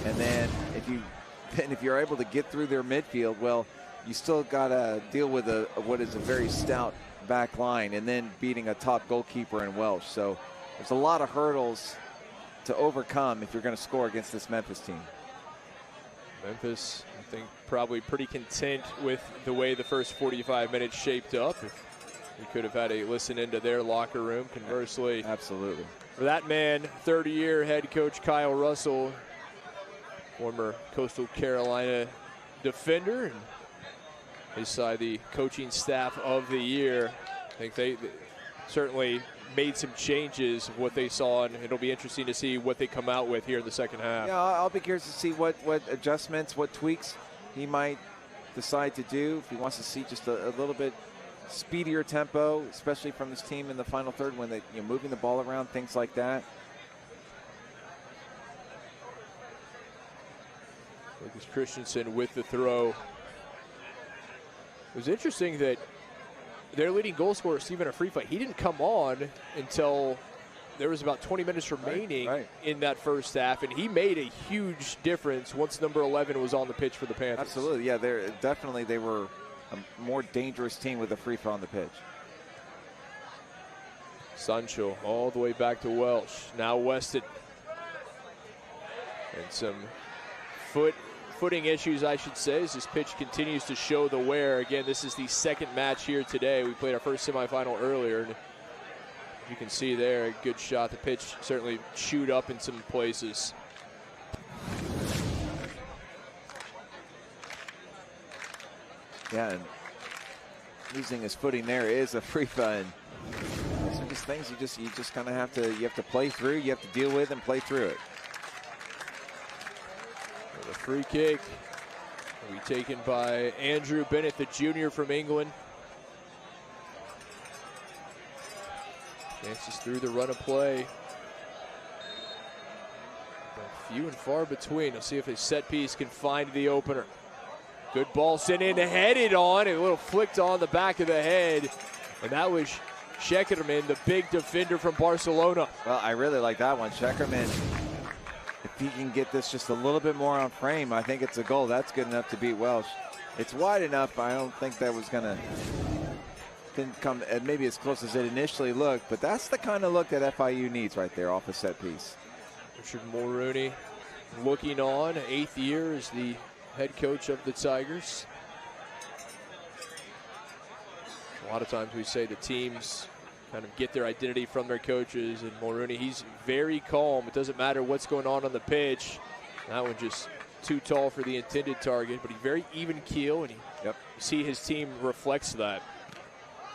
and then if you're able to get through their midfield, well, you still got to deal with what is a very stout back line, and then beating a top goalkeeper in Welsh. So there's a lot of hurdles to overcome if you're going to score against this Memphis team. Memphis, I think, probably pretty content with the way the first 45 minutes shaped up. If we could have had a listen into their locker room, conversely. Absolutely. For that man, 30-year head coach Kyle Russell, former Coastal Carolina defender, and his side, the coaching staff of the year. I think they certainly made some changes of what they saw, and it'll be interesting to see what they come out with here in the second half. Yeah, I'll be curious to see what adjustments, what tweaks he might decide to do. If he wants to see just a little bit speedier tempo, especially from this team in the final third when they moving the ball around, things like that. Lucas Christensen with the throw. It was interesting that their leading goal scorer, Steven Afrifa, he didn't come on until there was about 20 minutes remaining in that first half, and he made a huge difference once number 11 was on the pitch for the Panthers. Absolutely, yeah, they were a more dangerous team with Afrifa on the pitch. Sancho all the way back to Welsh. Now Weston. And some footing issues, I should say, as this pitch continues to show the wear. Again, this is the second match here today. We played our first semifinal earlier, and you can see there, a good shot. The pitch certainly chewed up in some places. Yeah, and losing his footing there is a free fun. Those are just things you just kind of have to play through. You have to deal with and play through it. The free kick will be taken by Andrew Bennett, the junior from England. Chances through the run of play. But few and far between. Let's see if a set piece can find the opener. Good ball sent in, headed on, a little flicked on the back of the head. And that was Shekerman, the big defender from Barcelona. Well, I really like that one. Shekerman, if he can get this just a little bit more on frame, I think it's a goal. That's good enough to beat Welsh. It's wide enough. I don't think that was going to didn't come maybe as close as it initially looked, but that's the kind of look that FIU needs right there off a set piece. Richard Mulrooney looking on, 8th year as the head coach of the Tigers. A lot of times we say the teams kind of get their identity from their coaches, and Mulrooney, he's very calm. It doesn't matter what's going on the pitch. That one just too tall for the intended target, but he's very even keel, and you see his team reflects that.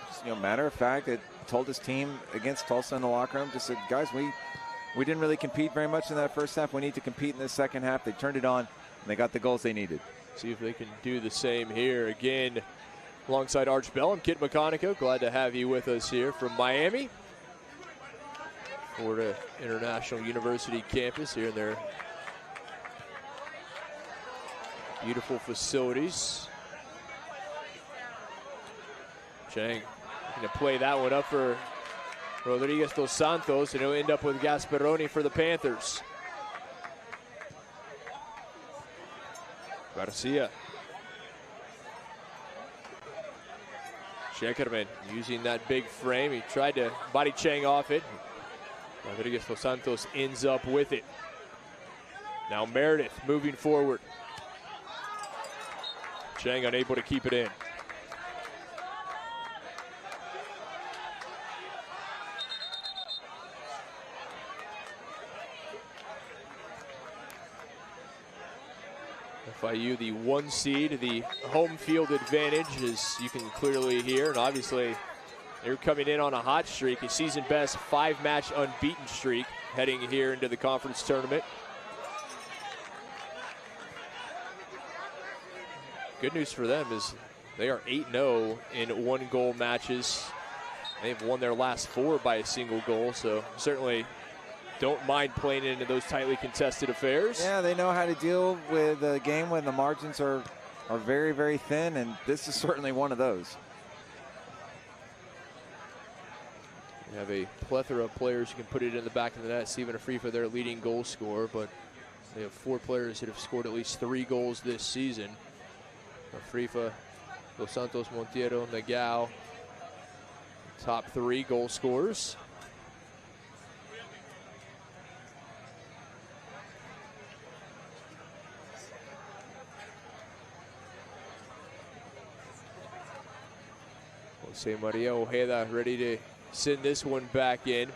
Just, matter of fact, it told his team against Tulsa in the locker room, just said, guys, we didn't really compete very much in that first half. We need to compete in the second half. They turned it on, and they got the goals they needed. See if they can do the same here. Again, alongside Arch Bell, I'm Kit McConico. Glad to have you with us here from Miami, Florida International University campus here in their beautiful facilities. Chang going to play that one up for Rodriguez dos Santos, and he'll end up with Gasperoni for the Panthers. Garcia. Shekerman using that big frame. He tried to body Chang off it. Rodriguez dos Santos ends up with it. Now Meredith moving forward. Chang unable to keep it in. FIU, the 1 seed, the home field advantage, as you can clearly hear. And obviously, they're coming in on a hot streak, a season best 5-match unbeaten streak heading here into the conference tournament. Good news for them is they are 8-0 in 1-goal matches. They've won their last 4 by a single goal, so certainly don't mind playing into those tightly contested affairs. Yeah, they know how to deal with a game when the margins are very, very thin, and this is certainly one of those. You have a plethora of players who can put it in the back of the net. Steven Afrifa, their leading goal scorer, but they have 4 players that have scored at least 3 goals this season. Afrifa, Dos Santos, Montiero, Nagao, top 3 goal scorers. Jose Maria Ojeda ready to send this one back in.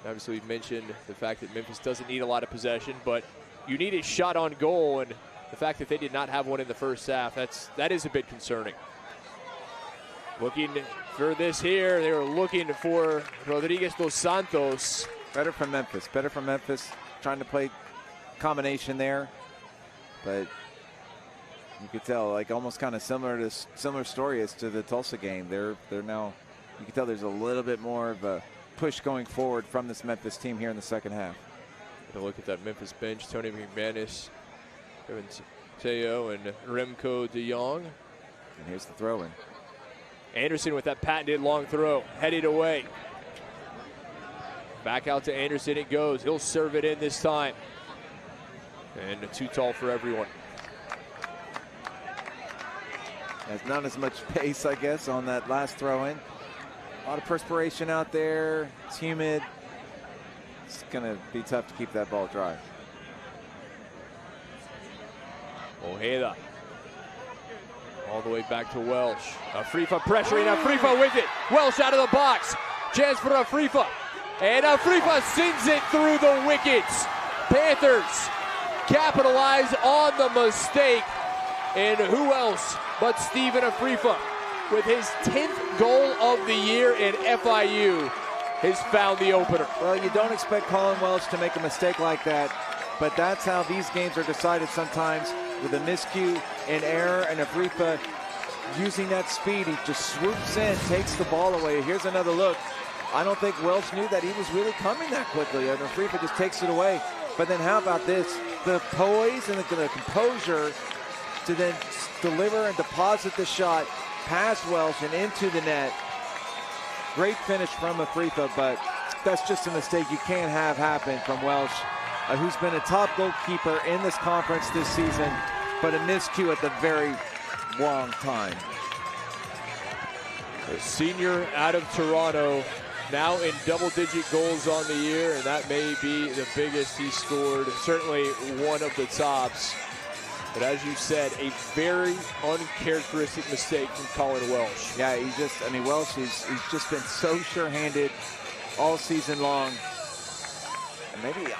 Obviously, we've mentioned the fact that Memphis doesn't need a lot of possession, but you need a shot on goal, and the fact that they did not have one in the first half, that is a bit concerning. Looking for this here, they were looking for Rodriguez dos Santos. Better from Memphis, trying to play combination there, but you could tell, like, almost kind of similar story as to the Tulsa game. They're now, you can tell there's a little bit more of a push going forward from this Memphis team here in the second half. To look at that Memphis bench, Tony McManus, Kevin Teo, and Remco de Jong. And here's the throw-in. Anderson with that patented long throw, headed away. Back out to Anderson it goes. He'll serve it in this time. And too tall for everyone. There's not as much pace, I guess, on that last throw-in. A lot of perspiration out there. It's humid. It's going to be tough to keep that ball dry. Ojeda. All the way back to Welsh. Afrifa pressuring Afrifa with it. Welsh out of the box. Chance for Afrifa. And Afrifa sends it through the wickets. Panthers capitalize on the mistake. And who else but Stephen Afrifa, with his 10th goal of the year in FIU, has found the opener. Well, you don't expect Colin Welsh to make a mistake like that, but that's how these games are decided sometimes, with a miscue, an error, and Afrifa using that speed. He just swoops in, takes the ball away. Here's another look. I don't think Welsh knew that he was really coming that quickly, and Afrifa just takes it away. But then how about this? The poise and the composure to then deliver and deposit the shot past Welsh and into the net. Great finish from Afrifa, but that's just a mistake you can't have happen from Welsh, who's been a top goalkeeper in this conference this season, but a miscue at the very wrong time. A senior out of Toronto, now in double-digit goals on the year, and that may be the biggest he's scored, certainly one of the tops. But as you said, a very uncharacteristic mistake from Colin Welsh. Yeah, Welsh, he's just been so sure-handed all season long. And maybe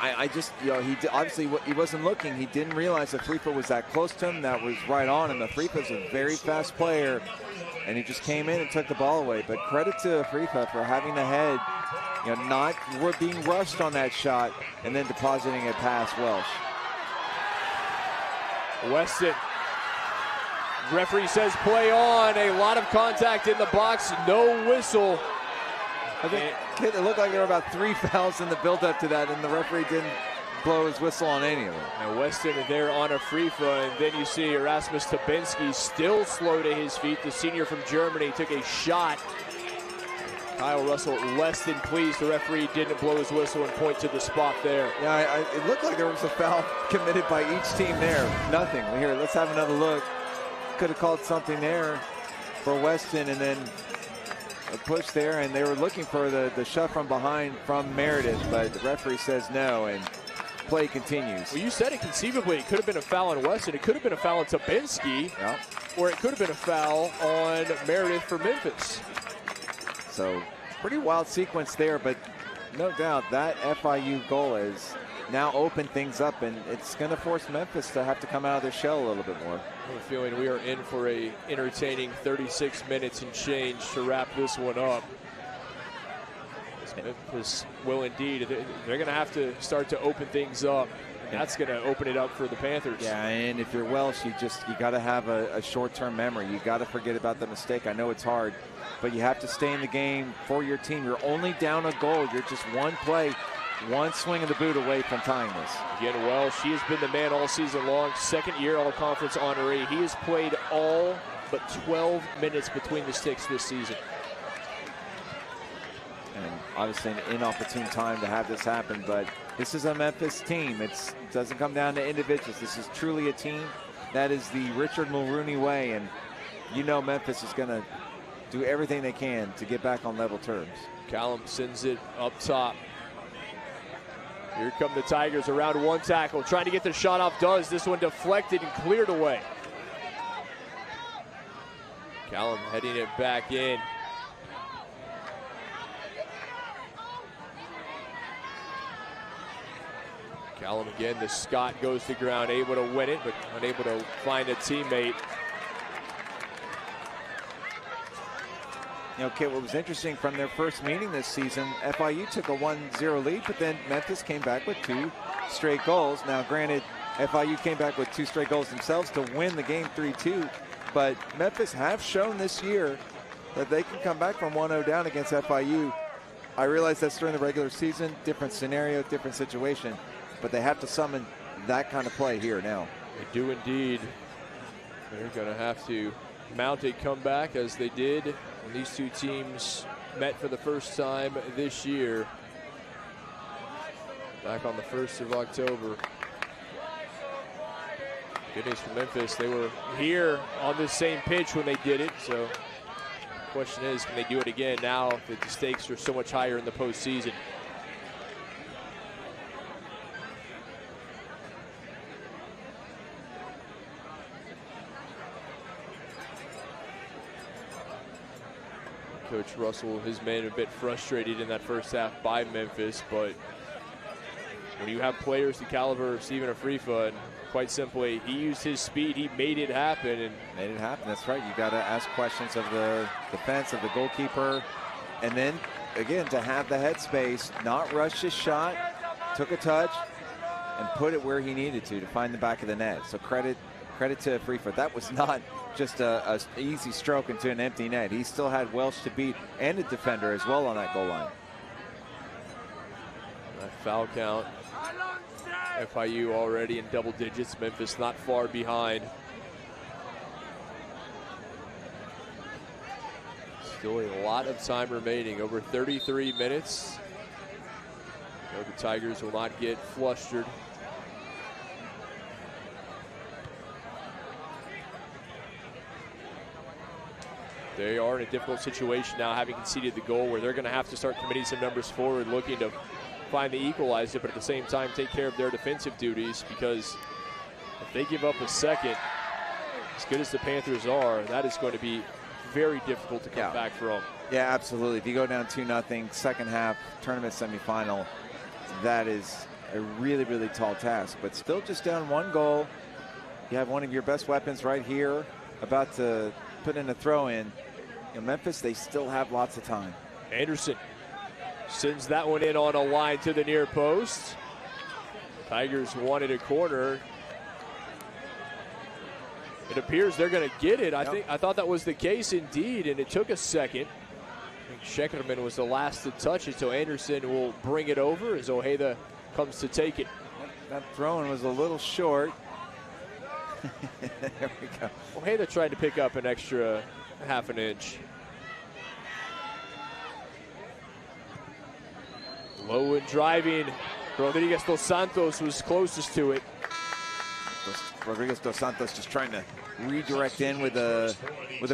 obviously he wasn't looking. He didn't realize that Afrifa was that close to him. That was right on him. Afrifa's a very fast player, and he just came in and took the ball away. But credit to Afrifa for having the head, not being rushed on that shot and then depositing it past Welsh. Weston, referee says play on. A lot of contact in the box, no whistle. I think it looked like there were about 3 fouls in the build-up to that, and the referee didn't blow his whistle on any of them. Now Weston there on Afrifa, and then you see Erasmus Tabinski still slow to his feet. The senior from Germany took a shot. Kyle Russell less than pleased the referee didn't blow his whistle and point to the spot there. Yeah, it looked like there was a foul committed by each team there. Nothing. Here, let's have another look. Could have called something there for Weston, and then a push there, and they were looking for the shove from behind from Meredith, but the referee says no, and play continues. Well, you said it conceivably. It could have been a foul on Weston. It could have been a foul on Tabinski, or it could have been a foul on Meredith for Memphis. So pretty wild sequence there, but no doubt that FIU goal has now opened things up, and it's going to force Memphis to have to come out of their shell a little bit more. I have a feeling we are in for a entertaining 36 minutes and change to wrap this one up. Memphis will indeed. They're going to have to start to open things up. That's going to open it up for the Panthers. Yeah, and if you're Welsh, you got to have a short-term memory. You got to forget about the mistake. I know it's hard, but you have to stay in the game for your team. You're only down a goal. You're just one play, one swing of the boot away from tying this. Again, Welsh, he has been the man all season long. Second-year All-Conference honoree. He has played all but 12 minutes between the sticks this season. And obviously an inopportune time to have this happen, but this is a Memphis team. It doesn't come down to individuals. This is truly a team. That is the Richard Mulrooney way, and Memphis is going to do everything they can to get back on level terms. Callum sends it up top. Here come the Tigers around one tackle, trying to get the shot off. Does this one deflected and cleared away. Callum heading it back in. Callum again, the Scott goes to ground, able to win it, but unable to find a teammate. Kit, what was interesting from their first meeting this season, FIU took a 1-0 lead, but then Memphis came back with 2 straight goals. Now, granted, FIU came back with 2 straight goals themselves to win the game 3-2, but Memphis have shown this year that they can come back from 1-0 down against FIU. I realize that's during the regular season, different scenario, different situation, but they have to summon that kind of play here now. They do indeed. They're going to have to mount a comeback as they did when these two teams met for the first time this year. Back on the 1st of October. Good news for Memphis. They were here on this same pitch when they did it, so Question is, can they do it again now that the stakes are so much higher in the postseason? Coach Russell, his men, a bit frustrated in that first half by Memphis, but when you have players the caliber of Stephen Afrifa, and quite simply, he used his speed, he made it happen. Made it happen, that's right. You got to ask questions of the defense, of the goalkeeper, and then, again, to have the headspace, not rush his shot, took a touch, and put it where he needed to find the back of the net. So credit to Afrifa. That was not just a easy stroke into an empty net. He still had Welsh to beat and a defender as well on that goal line. That foul count. FIU already in double digits. Memphis not far behind. Still a lot of time remaining. Over 33 minutes. No, the Tigers will not get flustered. They are in a difficult situation now, having conceded the goal, where they're going to have to start committing some numbers forward, looking to find the equalizer, but at the same time take care of their defensive duties, because if they give up a second, as good as the Panthers are, that is going to be very difficult to come back from. Yeah, absolutely. If you go down 2-0, second half, tournament semifinal, that is a really, really tall task. But still just down 1 goal. You have one of your best weapons right here, about to put in a throw in. In Memphis, they still have lots of time. Anderson sends that one in on a line to the near post. Tigers wanted a corner. It appears they're going to get it. I thought that was the case indeed, and it took a second. I think Scheckerman was the last to touch it, so Anderson will bring it over as Ojeda comes to take it. That throw-in was a little short. There we go. Ojeda tried to pick up an extra half an inch. Low and driving. Rodriguez dos Santos was closest to it. Rodriguez dos Santos just trying to redirect in with a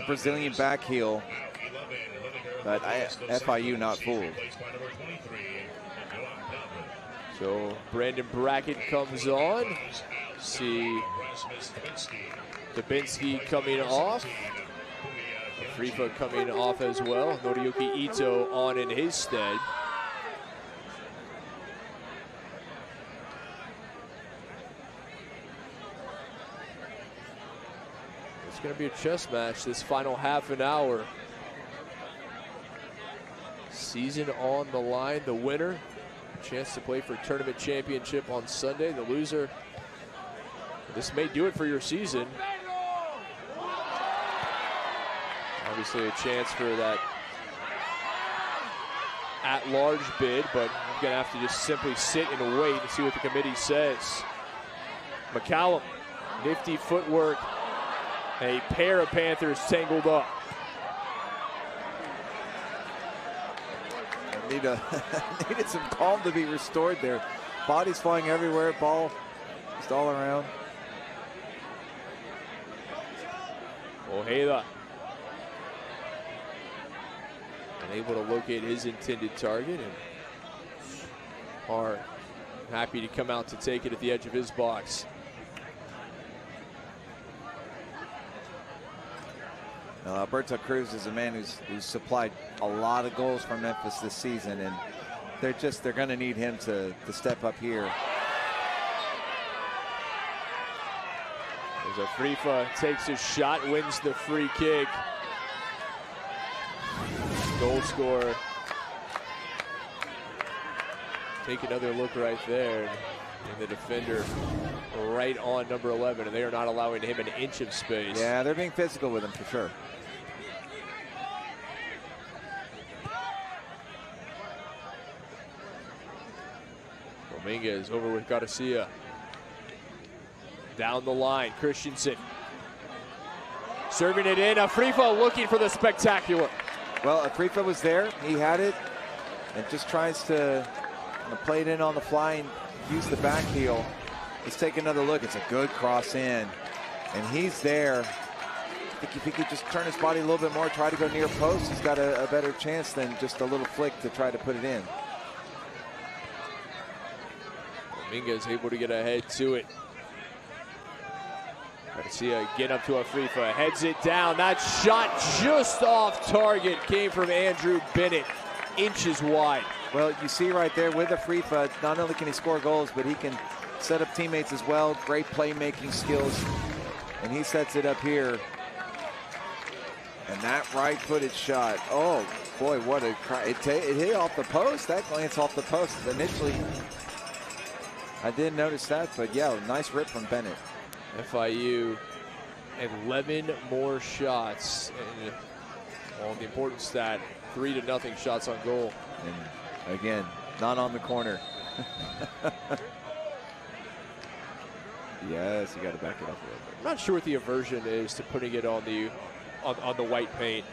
Brazilian back heel. But FIU not fooled. So Brandon Brackett comes on. See Dubinsky coming off. Afrifa coming off as well. Noriyuki Ito on in his stead. It's going to be a chess match this final half an hour. Season on the line. The winner, a chance to play for tournament championship on Sunday. The loser, this may do it for your season. Obviously a chance for that at-large bid, but you're going to have to just simply sit and wait and see what the committee says. McCallum, nifty footwork. A pair of Panthers tangled up. Needed some calm to be restored there. Bodies flying everywhere, ball just all around. Ojeda unable to locate his intended target, and are happy to come out to take it at the edge of his box. Now, Alberto Cruz is a man who's supplied a lot of goals for Memphis this season, and they're going to need him to step up here. As Afrifa takes his shot, wins the free kick. Goal scorer. Take another look right there, and the defender right on number 11, and they are not allowing him an inch of space. Yeah, they're being physical with him for sure. Dominguez over with Garcia. Down the line, Christensen. Serving it in, Afrifa looking for the spectacular. Well, Afrifa was there, he had it, and just tries to play it in on the fly and use the back heel. Let's take another look. It's a good cross in, and he's there think if he could just turn his body a little bit more, try to go near post, he's got a better chance than just a little flick to try to put it in. Dominguez able to get ahead to it. Garcia again up to a free throw, heads it down. That shot just off target came from Andrew Bennett, inches wide. Well, you see right there with the free throw, not only can he score goals, but he can set up teammates as well. Great playmaking skills. And he sets it up here. And that right-footed shot, oh boy, what a cry. It hit off the post. That glance off the post initially, I didn't notice that, but yeah, nice rip from Bennett. FIU 11 more shots, and well, the important stat, 3-0 shots on goal. And again, not on the corner. Yes, you got to back it up a little bit. I'm not sure what the aversion is to putting it on the white paint.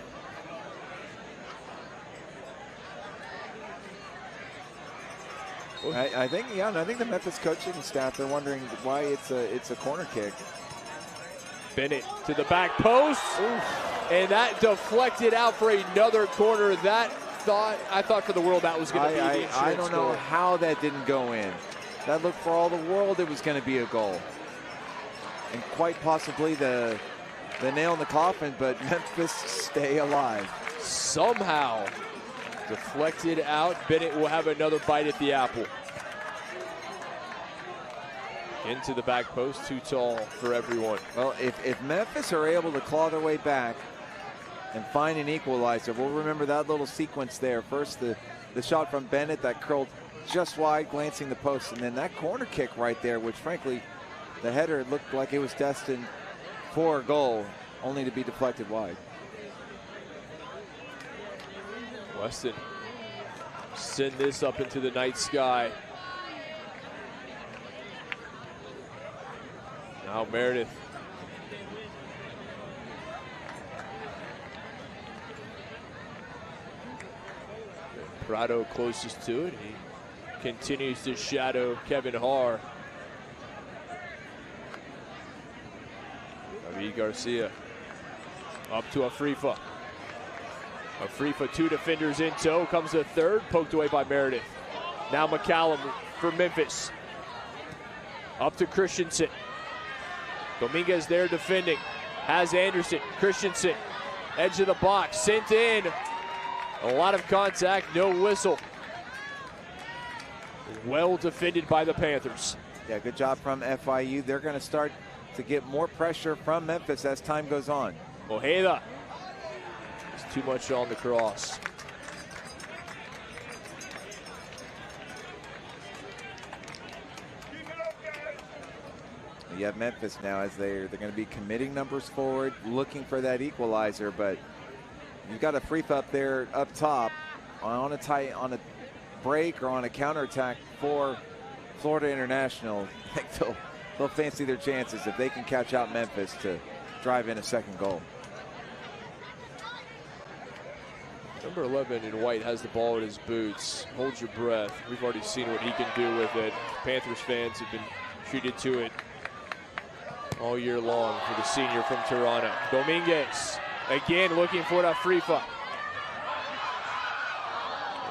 I think, yeah, and I think the Memphis coaching staff, they're wondering why it's a corner kick. Bennett to the back post. Oof. And that deflected out for another corner. I thought for the world that was going to be the insurance I don't know goal. how that didn't go in. That looked for all the world it was going to be a goal. And quite possibly the nail in the coffin, but Memphis stay alive. Somehow deflected out. Bennett will have another bite at the apple. Into the back post, too tall for everyone. Well, if Memphis are able to claw their way back and find an equalizer, we'll remember that little sequence there. First, the shot from Bennett that curled just wide, glancing the post, and then that corner kick right there, which frankly, the header looked like it was destined for a goal, only to be deflected wide. Weston send this up into the night sky. Now Meredith. Prado closest to it. He continues to shadow Kevin Haar. David Garcia up to Afrifa. Afrifa, two defenders in tow. Comes the third, poked away by Meredith. Now McCallum for Memphis. Up to Christensen. Dominguez there defending. Has Anderson. Christensen, edge of the box, sent in. A lot of contact, no whistle. Well defended by the Panthers. Yeah, good job from FIU. They're going to start to get more pressure from Memphis as time goes on. Ojeda. It's too much on the cross. You have Memphis now as they're going to be committing numbers forward, looking for that equalizer, but you've got a free up there up top on a break or on a counterattack for Florida International. I think they'll fancy their chances if they can catch out Memphis to drive in a second goal. Number 11 in white has the ball in his boots. Hold your breath. We've already seen what he can do with it. Panthers fans have been treated to it all year long for the senior from Toronto. Dominguez again looking for that Afrifa.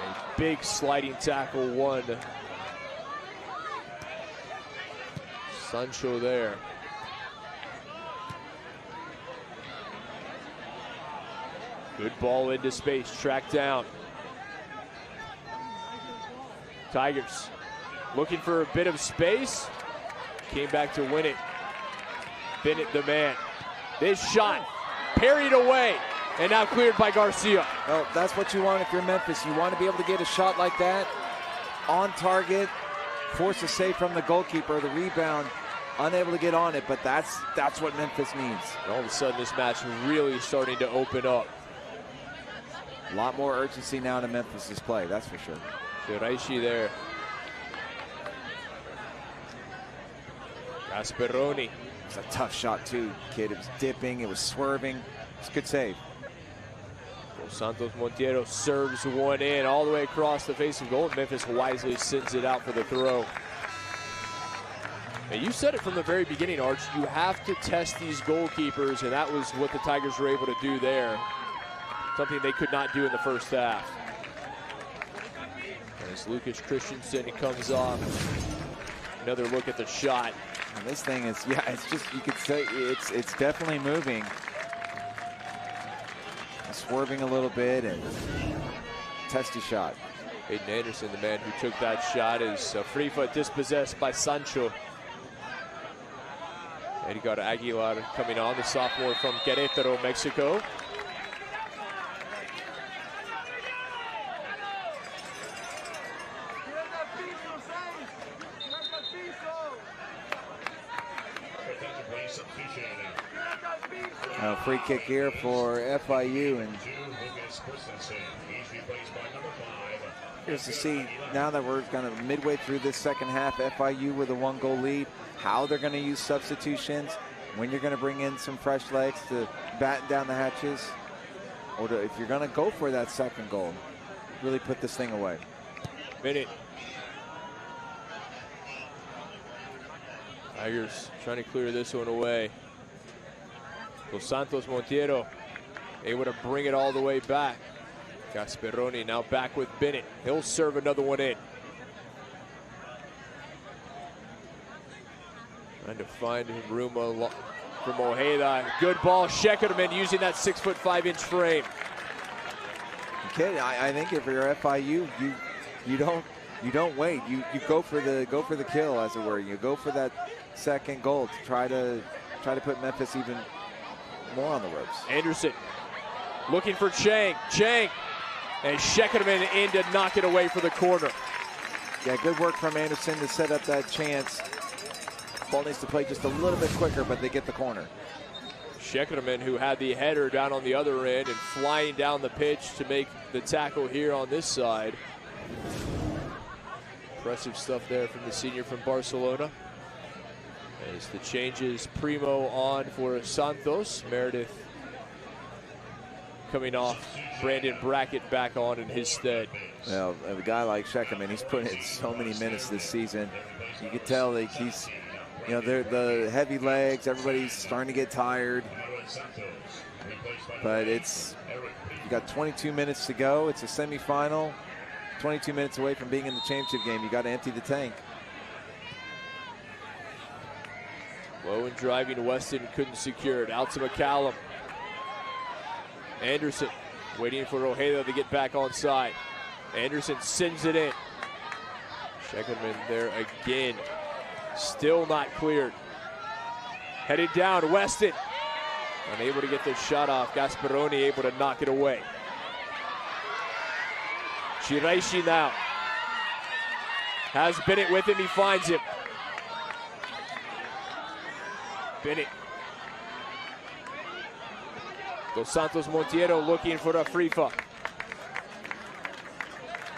A big sliding tackle won. Sancho there. Good ball into space, tracked down. Tigers looking for a bit of space. Came back to win it. Bennett the man. This shot parried away and now cleared by Garcia. Well, that's what you want if you're Memphis. You want to be able to get a shot like that on target, force a save from the goalkeeper, the rebound, unable to get on it, but that's what Memphis needs. And all of a sudden this match really starting to open up. A lot more urgency now to Memphis's play, that's for sure. Shiraishi there. Gasperoni. It's a tough shot too, kid. It was dipping, it was swerving. It's a good save. Dos Santos Montiero serves one in all the way across the face of goal. Memphis wisely sends it out for the throw. And you said it from the very beginning, Arch. You have to test these goalkeepers, and that was what the Tigers were able to do there. Something they could not do in the first half. As Lucas Christensen comes off, another look at the shot. And this thing is, yeah, it's just, you could say it's definitely moving. Swerving a little bit and testy shot. Aiden Anderson, the man who took that shot, is Frifa dispossessed by Sancho. Edgar Aguilar coming on, the sophomore from Querétaro, Mexico. Free kick here for FIU, and here's to see now that we're kind of midway through this second half, FIU with a 1-goal lead, how they're going to use substitutions, when you're going to bring in some fresh legs to batten down the hatches, or to, if you're going to go for that second goal, really put this thing away. Minute. Tigers trying to clear this one away. Dos Santos Montiero able to bring it all the way back. Gasperoni now back with Bennett. He'll serve another one in. Trying to find room from Ojeda. Good ball. Scheckerman using that 6'5" frame. Okay, I think if you're FIU, you don't wait. You go for the kill, as it were. You go for that second goal to try to put Memphis even more on the ropes. Anderson looking for Chang. And Scheckerman in to knock it away for the corner. Yeah, good work from Anderson to set up that chance. Ball needs to play just a little bit quicker, but they get the corner. Scheckerman, who had the header down on the other end and flying down the pitch to make the tackle here on this side. Impressive stuff there from the senior from Barcelona. As the changes, Primo on for Santos. Meredith coming off. Brandon Brackett back on in his stead. Well, a guy like Scheckerman, he's put in so many minutes this season. You can tell that he's, you know, they're the heavy legs. Everybody's starting to get tired. But you got 22 minutes to go. It's a semifinal. 22 minutes away from being in the championship game. You got to empty the tank. Low and driving, Weston couldn't secure it. Out to McCallum. Anderson waiting for Ojeda to get back on side. Anderson sends it in. Scheckerman there again. Still not cleared. Headed down, Weston. Unable to get the shot off. Gasperoni able to knock it away. Shiraishi now. Has Bennett with him, he finds him. Bennett. Dos Santos Montiero looking for a Frifa.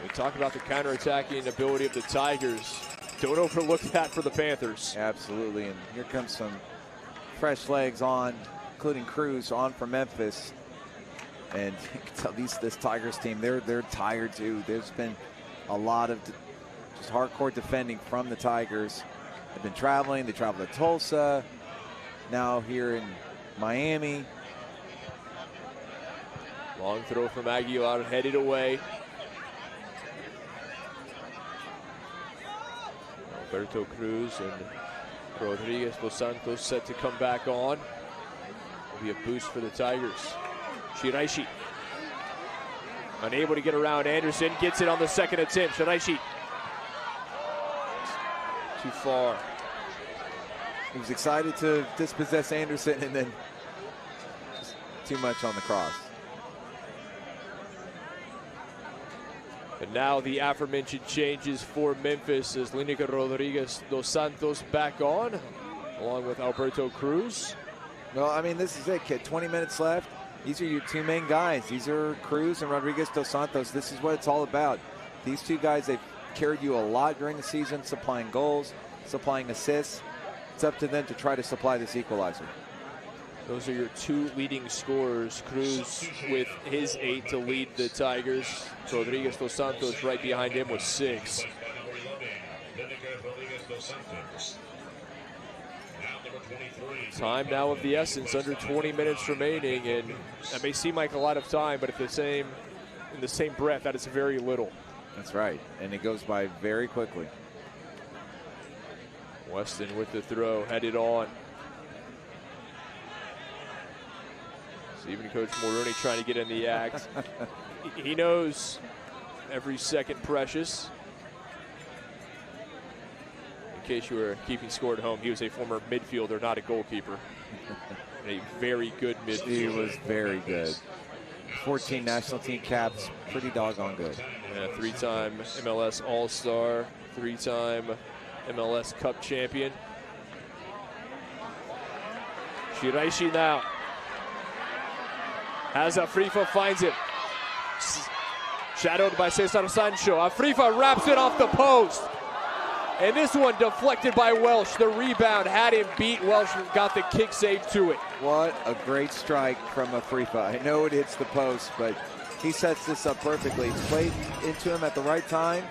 We talk about the counterattacking ability of the Tigers. Don't overlook that for the Panthers. Absolutely, and here comes some fresh legs on, including Cruz on for Memphis. And you can tell this Tigers team, they're tired too. There's been a lot of just hardcore defending from the Tigers. They've been traveling. They traveled to Tulsa. Now here in Miami. Long throw from Aguilar, headed away. Alberto Cruz and Rodriguez Dos Santos set to come back on. Will be a boost for the Tigers. Shiraishi unable to get around Anderson, gets it on the second attempt. Shiraishi too far. He was excited to dispossess Anderson and then just too much on the cross. And now the aforementioned changes for Memphis as Lineker Rodriguez Dos Santos back on, along with Alberto Cruz. Well, I mean, this is it, kid. 20 minutes left. These are your two main guys. These are Cruz and Rodriguez Dos Santos. This is what it's all about. These two guys, they've carried you a lot during the season, supplying goals, supplying assists. It's up to them to try to supply this equalizer. Those are your two leading scorers. Cruz with his 8 to lead the Tigers. Rodriguez Dos Santos right behind him with 6. Time now of the essence, under 20 minutes remaining, and that may seem like a lot of time, but in the same breath, that is very little. That's right, and it goes by very quickly. Weston with the throw, headed on. So even Coach Mulrooney trying to get in the act. He knows every second precious. In case you were keeping score at home, he was a former midfielder, not a goalkeeper. A very good midfielder. He was very good. 14 national team caps, pretty doggone good. Yeah, 3-time MLS All-Star, 3-time MLS Cup champion. Shiraishi now. As Afrifa finds it. Shadowed by Cesar Sancho. Afrifa wraps it off the post. And this one deflected by Welsh. The rebound had him beat. Welsh got the kick save to it. What a great strike from Afrifa. I know it hits the post, but he sets this up perfectly. It's played into him at the right time.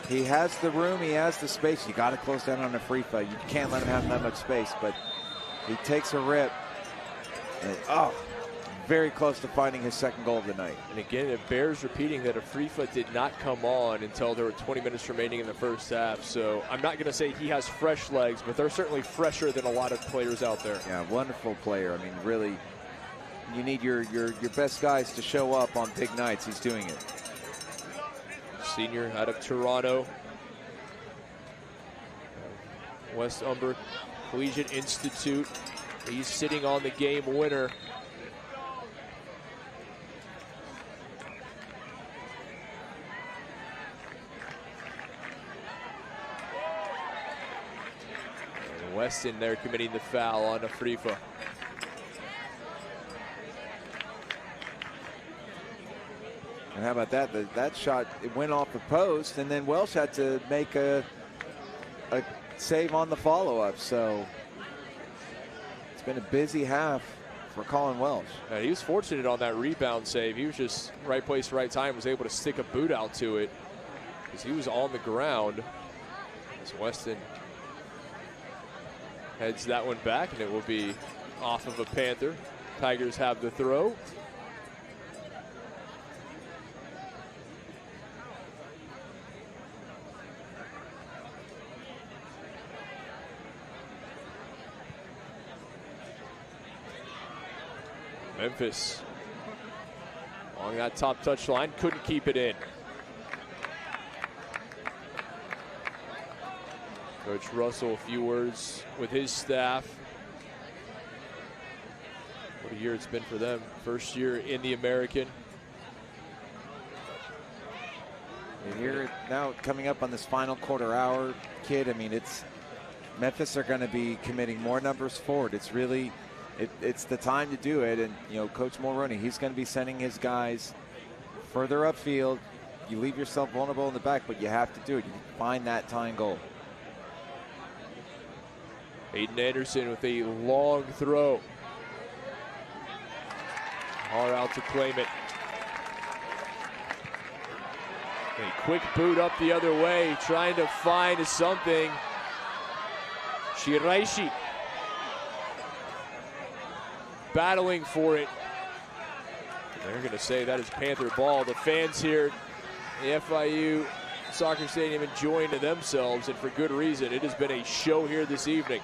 He has the room, he has the space. You got to close down on Afrifa. You can't let him have that much space, but he takes a rip. And, very close to finding his second goal of the night. And again, it bears repeating that Afrifa did not come on until there were 20 minutes remaining in the first half. So I'm not going to say he has fresh legs, but they're certainly fresher than a lot of players out there. Yeah, wonderful player. I mean, really, you need your best guys to show up on big nights. He's doing it. Senior out of Toronto. West Umber Collegiate Institute. He's sitting on the game winner. Weston there committing the foul on Afrifa. And how about that? That shot, it went off the post, and then Welsh had to make a save on the follow-up. So it's been a busy half for Colin Welsh. He was fortunate on that rebound save. He was just right place, right time, was able to stick a boot out to it because he was on the ground. As Weston heads that one back, and it will be off of a Panther. Tigers have the throw. Memphis along that top touch line, couldn't keep it in. Coach Russell, a few words with his staff. What a year it's been for them. First year in the American. And here now coming up on this final quarter hour, kid, I mean, it's Memphis are going to be committing more numbers forward. It's really, it's the time to do it. And, you know, Coach Mulrooney, he's going to be sending his guys further upfield. You leave yourself vulnerable in the back, but you have to do it. You find that tying goal. Aiden Anderson with a long throw. Har out to claim it. A quick boot up the other way, trying to find something. Shiraishi battling for it. They're going to say that is Panther ball. The fans here at the FIU Soccer Stadium enjoying to themselves, and for good reason. It has been a show here this evening.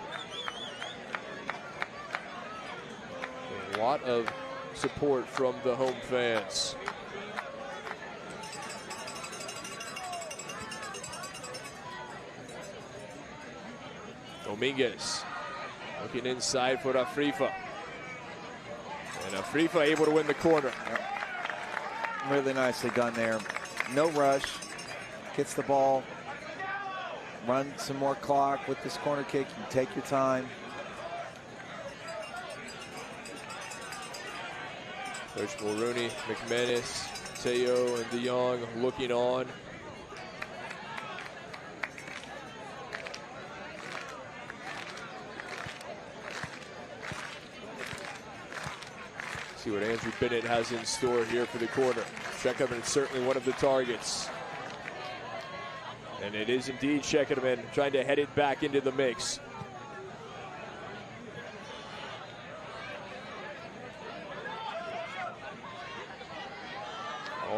A lot of support from the home fans. Dominguez looking inside for Afrifa. And Afrifa able to win the corner. Really nicely done there. No rush. Gets the ball. Run some more clock with this corner kick. You take your time. Coach Mulrooney, McManus, Teo, and DeYoung looking on. See what Andrew Bennett has in store here for the corner. Shekkerman is certainly one of the targets. And it is indeed Shekkerman trying to head it back into the mix.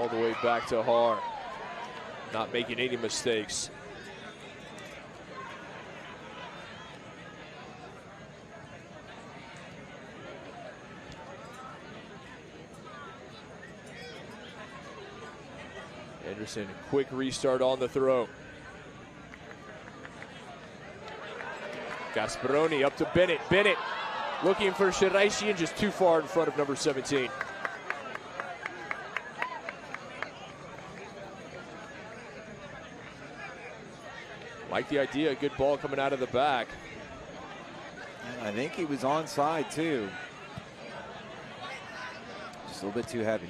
all the way back to Har. Not making any mistakes. Anderson, quick restart on the throw. Gasparoni up to Bennett. Bennett looking for Shiraishi and just too far in front of number 17. Like the idea, a good ball coming out of the back. And I think he was onside too. Just a little bit too heavy.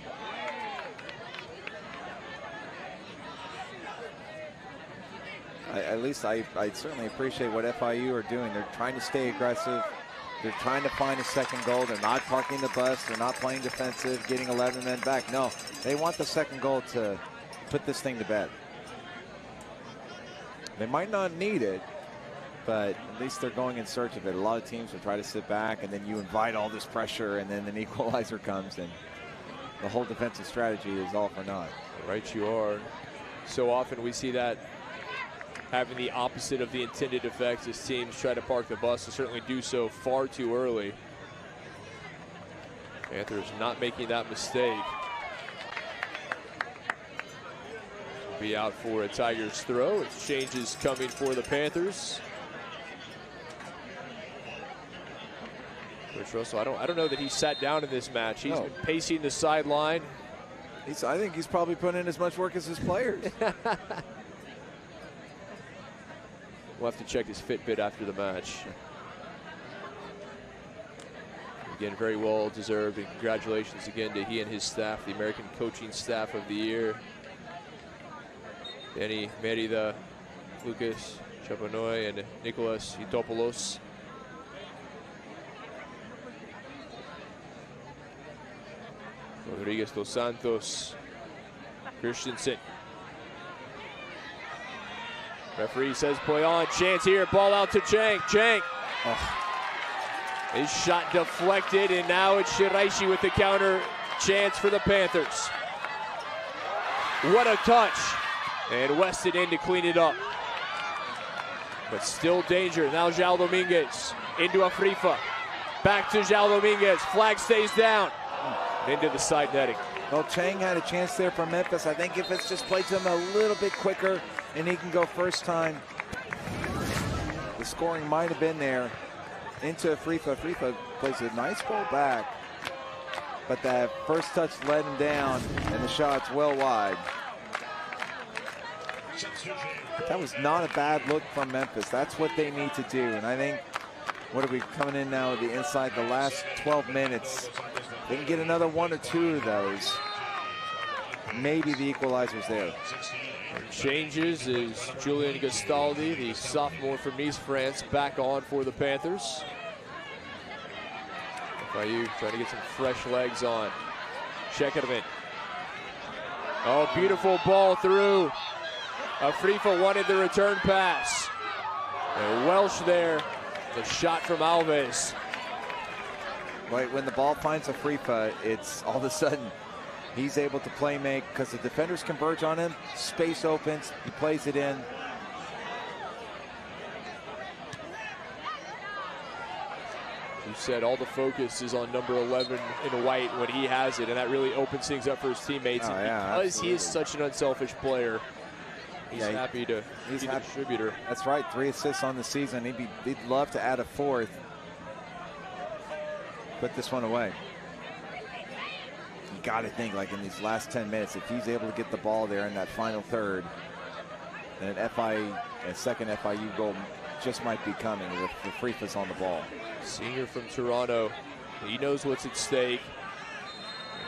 At least I certainly appreciate what FIU are doing. They're trying to stay aggressive. They're trying to find a second goal. They're not parking the bus. They're not playing defensive, getting 11 men back. No, they want the second goal to put this thing to bed. They might not need it, but at least they're going in search of it. A lot of teams will try to sit back, and then you invite all this pressure, and then an equalizer comes, and the whole defensive strategy is all for naught. Right you are. So often we see that having the opposite of the intended effects as teams try to park the bus and certainly do so far too early. Panthers not making that mistake. Be out for a Tigers throw. Exchanges coming for the Panthers. Coach Russell, I don't know that he sat down in this match. He's been pacing the sideline. I think he's probably putting in as much work as his players. We'll have to check his Fitbit after the match. Again, very well deserved, and congratulations again to he and his staff, the American Coaching Staff of the Year. Danny Merida, Lucas Chaponoy, and Nicolas Itopoulos. Rodriguez dos Santos, Christensen. Referee says play on. Chance here. Ball out to Chang. Chang. His shot deflected, and now it's Shiraishi with the counter chance for the Panthers. What a touch. And Weston in to clean it up. But still danger. Now João Dominguez into Afrifa. Back to João Dominguez. Flag stays down. Into the side netting. Well, Chang had a chance there for Memphis. I think if it's just played to him a little bit quicker and he can go first time, the scoring might have been there. Into Afrifa. Afrifa plays a nice ball back, but that first touch let him down, and the shot's well wide. That was not a bad look from Memphis. That's what they need to do. And I think, what are we coming in now with the inside the last 12 minutes? They can get another one or two of those. Maybe the equalizer's there. Changes is Julian Gastaldi, the sophomore from Nice, France, back on for the Panthers. FIU trying to get some fresh legs on. Check it in. Oh, beautiful ball through. Afrifa wanted the return pass. And Welsh there. The shot from Alves. Right, when the ball finds Afrifa, it's all of a sudden he's able to play make because the defenders converge on him. Space opens, he plays it in. You said all the focus is on number 11 in white when he has it, and that really opens things up for his teammates. And because absolutely. He is such an unselfish player, he's happy to be the distributor. That's right, 3 assists on the season. He'd love to add a 4th. Put this one away. You got to think, like in these last 10 minutes, if he's able to get the ball there in that final third, then a second FIU goal just might be coming with the Afrifa's on the ball. Senior from Toronto, he knows what's at stake.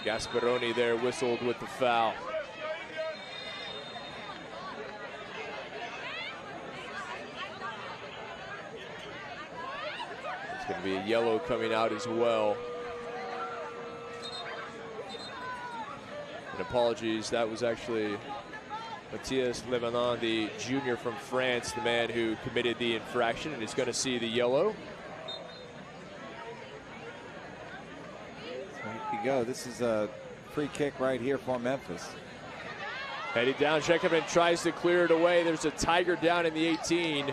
Gasparoni there whistled with the foul. Going to be a yellow coming out as well. And apologies, that was actually Matthias Lebanon, the junior from France, the man who committed the infraction, and is going to see the yellow. There you go. This is a free kick right here for Memphis. Headed down, Sheckman tries to clear it away. There's a Tiger down in the 18.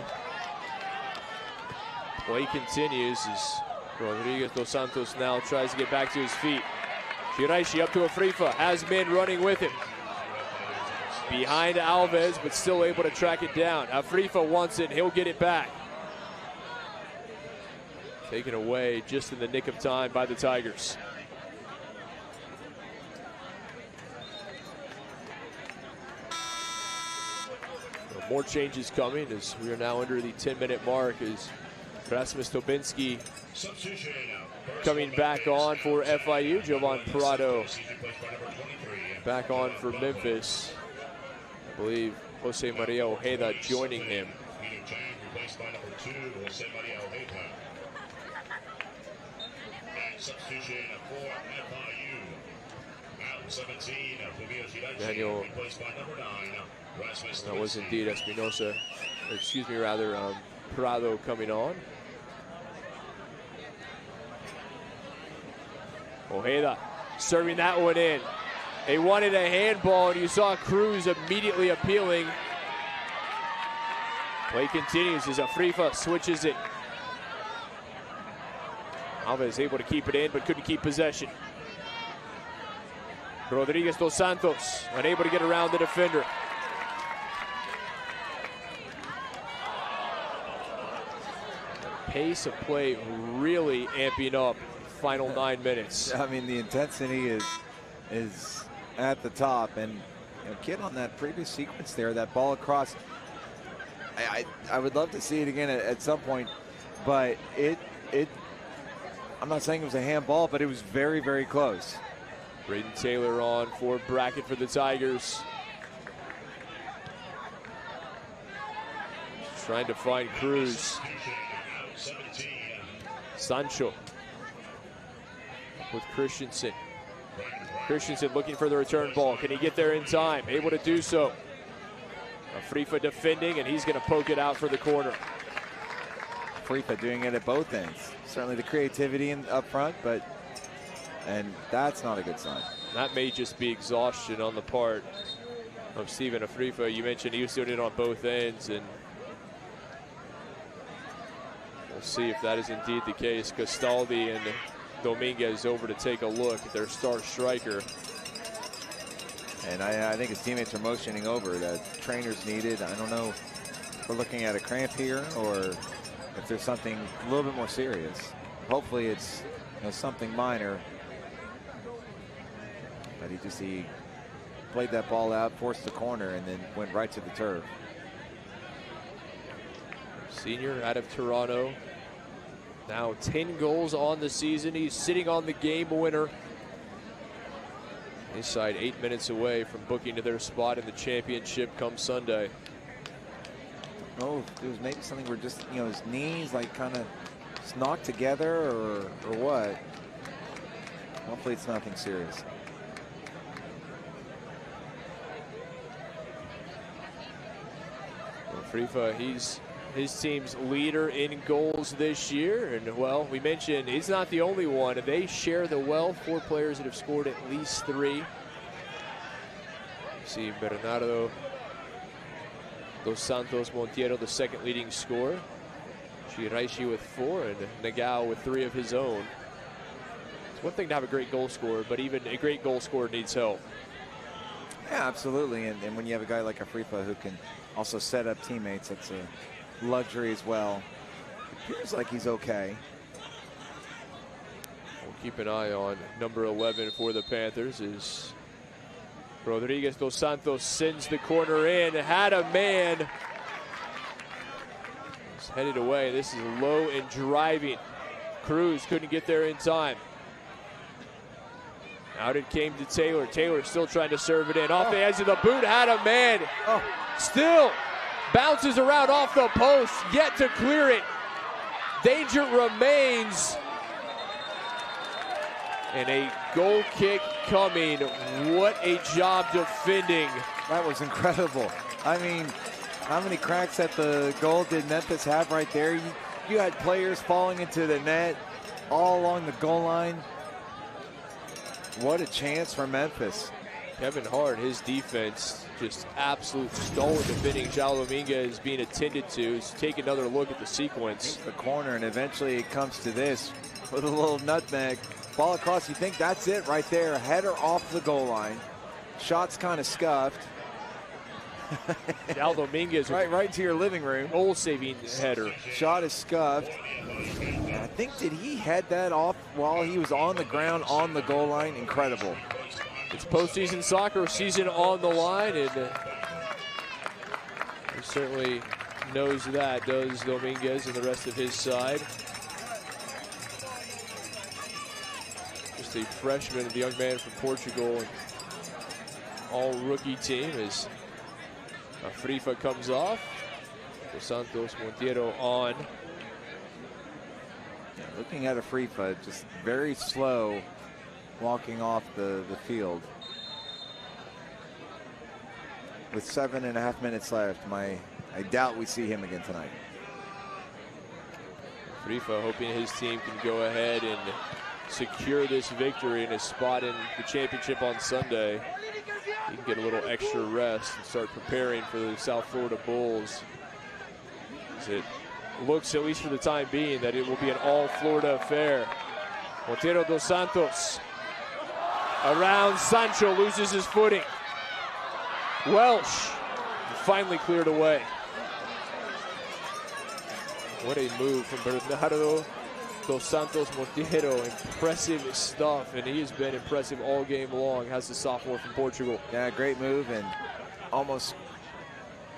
Play continues as Rodriguez dos Santos now tries to get back to his feet. Shiraishi up to Afrifa, has men running with him. Behind Alves, but still able to track it down. Afrifa wants it, he'll get it back. Taken away just in the nick of time by the Tigers. More changes coming as we are now under the 10-minute mark as Rasmus Tobinski coming back on for FIU. Jovan Prado back on for Memphis. I believe Jose Maria Ojeda joining him. Daniel, that was indeed Espinosa, or excuse me, rather, Prado coming on. Ojeda serving that one in. They wanted a handball, and you saw Cruz immediately appealing. Play continues as Afrifa switches it. Alves able to keep it in, but couldn't keep possession. Rodriguez dos Santos unable to get around the defender. Pace of play really amping up final 9 minutes. I mean, the intensity is at the top, and get on that previous sequence there, that ball across. I would love to see it again at some point, but I'm not saying it was a handball, but it was very, very close. Braden Taylor on for Brackett for the Tigers. Trying to find Cruz. Sancho with Christensen. Christensen looking for the return ball. Can he get there in time? Able to do so. Afrifa defending, and he's going to poke it out for the corner. Afrifa doing it at both ends. Certainly the creativity up front, and that's not a good sign. That may just be exhaustion on the part of Steven Afrifa. You mentioned he was doing it on both ends, and we'll see if that is indeed the case. Castaldi and Dominguez over to take a look at their star striker. And I think his teammates are motioning over that trainer's needed. I don't know if we're looking at a cramp here or if there's something a little bit more serious. Hopefully it's something minor. But he played that ball out, forced the corner, and then went right to the turf. Senior out of Toronto. Now 10 goals on the season. He's sitting on the game winner. His side 8 minutes away from booking to their spot in the championship come Sunday. Oh, it was maybe something where just, his knees kind of knocked together or what. Hopefully it's nothing serious. Afrifa, he's his team's leader in goals this year. And, well, we mentioned he's not the only one. They share the wealth. 4 players that have scored at least 3. See Bernardo Dos Santos Montiero, the second leading scorer. Shiraishi with 4 and Nagao with 3 of his own. It's one thing to have a great goal scorer, but even a great goal scorer needs help. Yeah, absolutely. And when you have a guy like Afrifa who can also set up teammates, that's a luxury as well. It appears like he's okay. We'll keep an eye on number 11 for the Panthers as Rodriguez dos Santos sends the corner in. Had a man. He's headed away. This is low and driving. Cruz couldn't get there in time. Out it came to Taylor. Taylor still trying to serve it in. Off the edge of the boot. Had a man. Still bounces around off the post. Yet to clear it. Danger remains. And a goal kick coming. What a job defending. That was incredible. I mean, how many cracks at the goal did Memphis have right there? You had players falling into the net all along the goal line. What a chance for Memphis. Kevin Hart, his defense, just absolute stalwart defending. João Dominguez being attended to. He's take another look at the sequence. The corner, and eventually it comes to this with a little nutmeg. Ball across, you think that's it right there. Header off the goal line. Shot's kind of scuffed. João Dominguez right into your living room. Goal-saving header. Shot is scuffed. I think, did he head that off while he was on the ground on the goal line? Incredible. It's postseason soccer, season on the line, and he certainly knows that, does Dominguez and the rest of his side. Just a freshman, the young man from Portugal, and all rookie team as Afrifa comes off. Dos Santos Monteiro on. Yeah, looking at Afrifa, just very slow walking off the field. With 7.5 minutes left, I doubt we see him again tonight. Afrifa hoping his team can go ahead and secure this victory and a spot in the championship on Sunday. He can get a little extra rest and start preparing for the South Florida Bulls. As it looks, at least for the time being, that it will be an all-Florida affair. Monteiro dos Santos around Sancho, loses his footing. Welsh finally cleared away. What a move from Bernardo dos Santos Monteiro. Impressive stuff, and he has been impressive all game long, has the sophomore from Portugal. Yeah, great move, and almost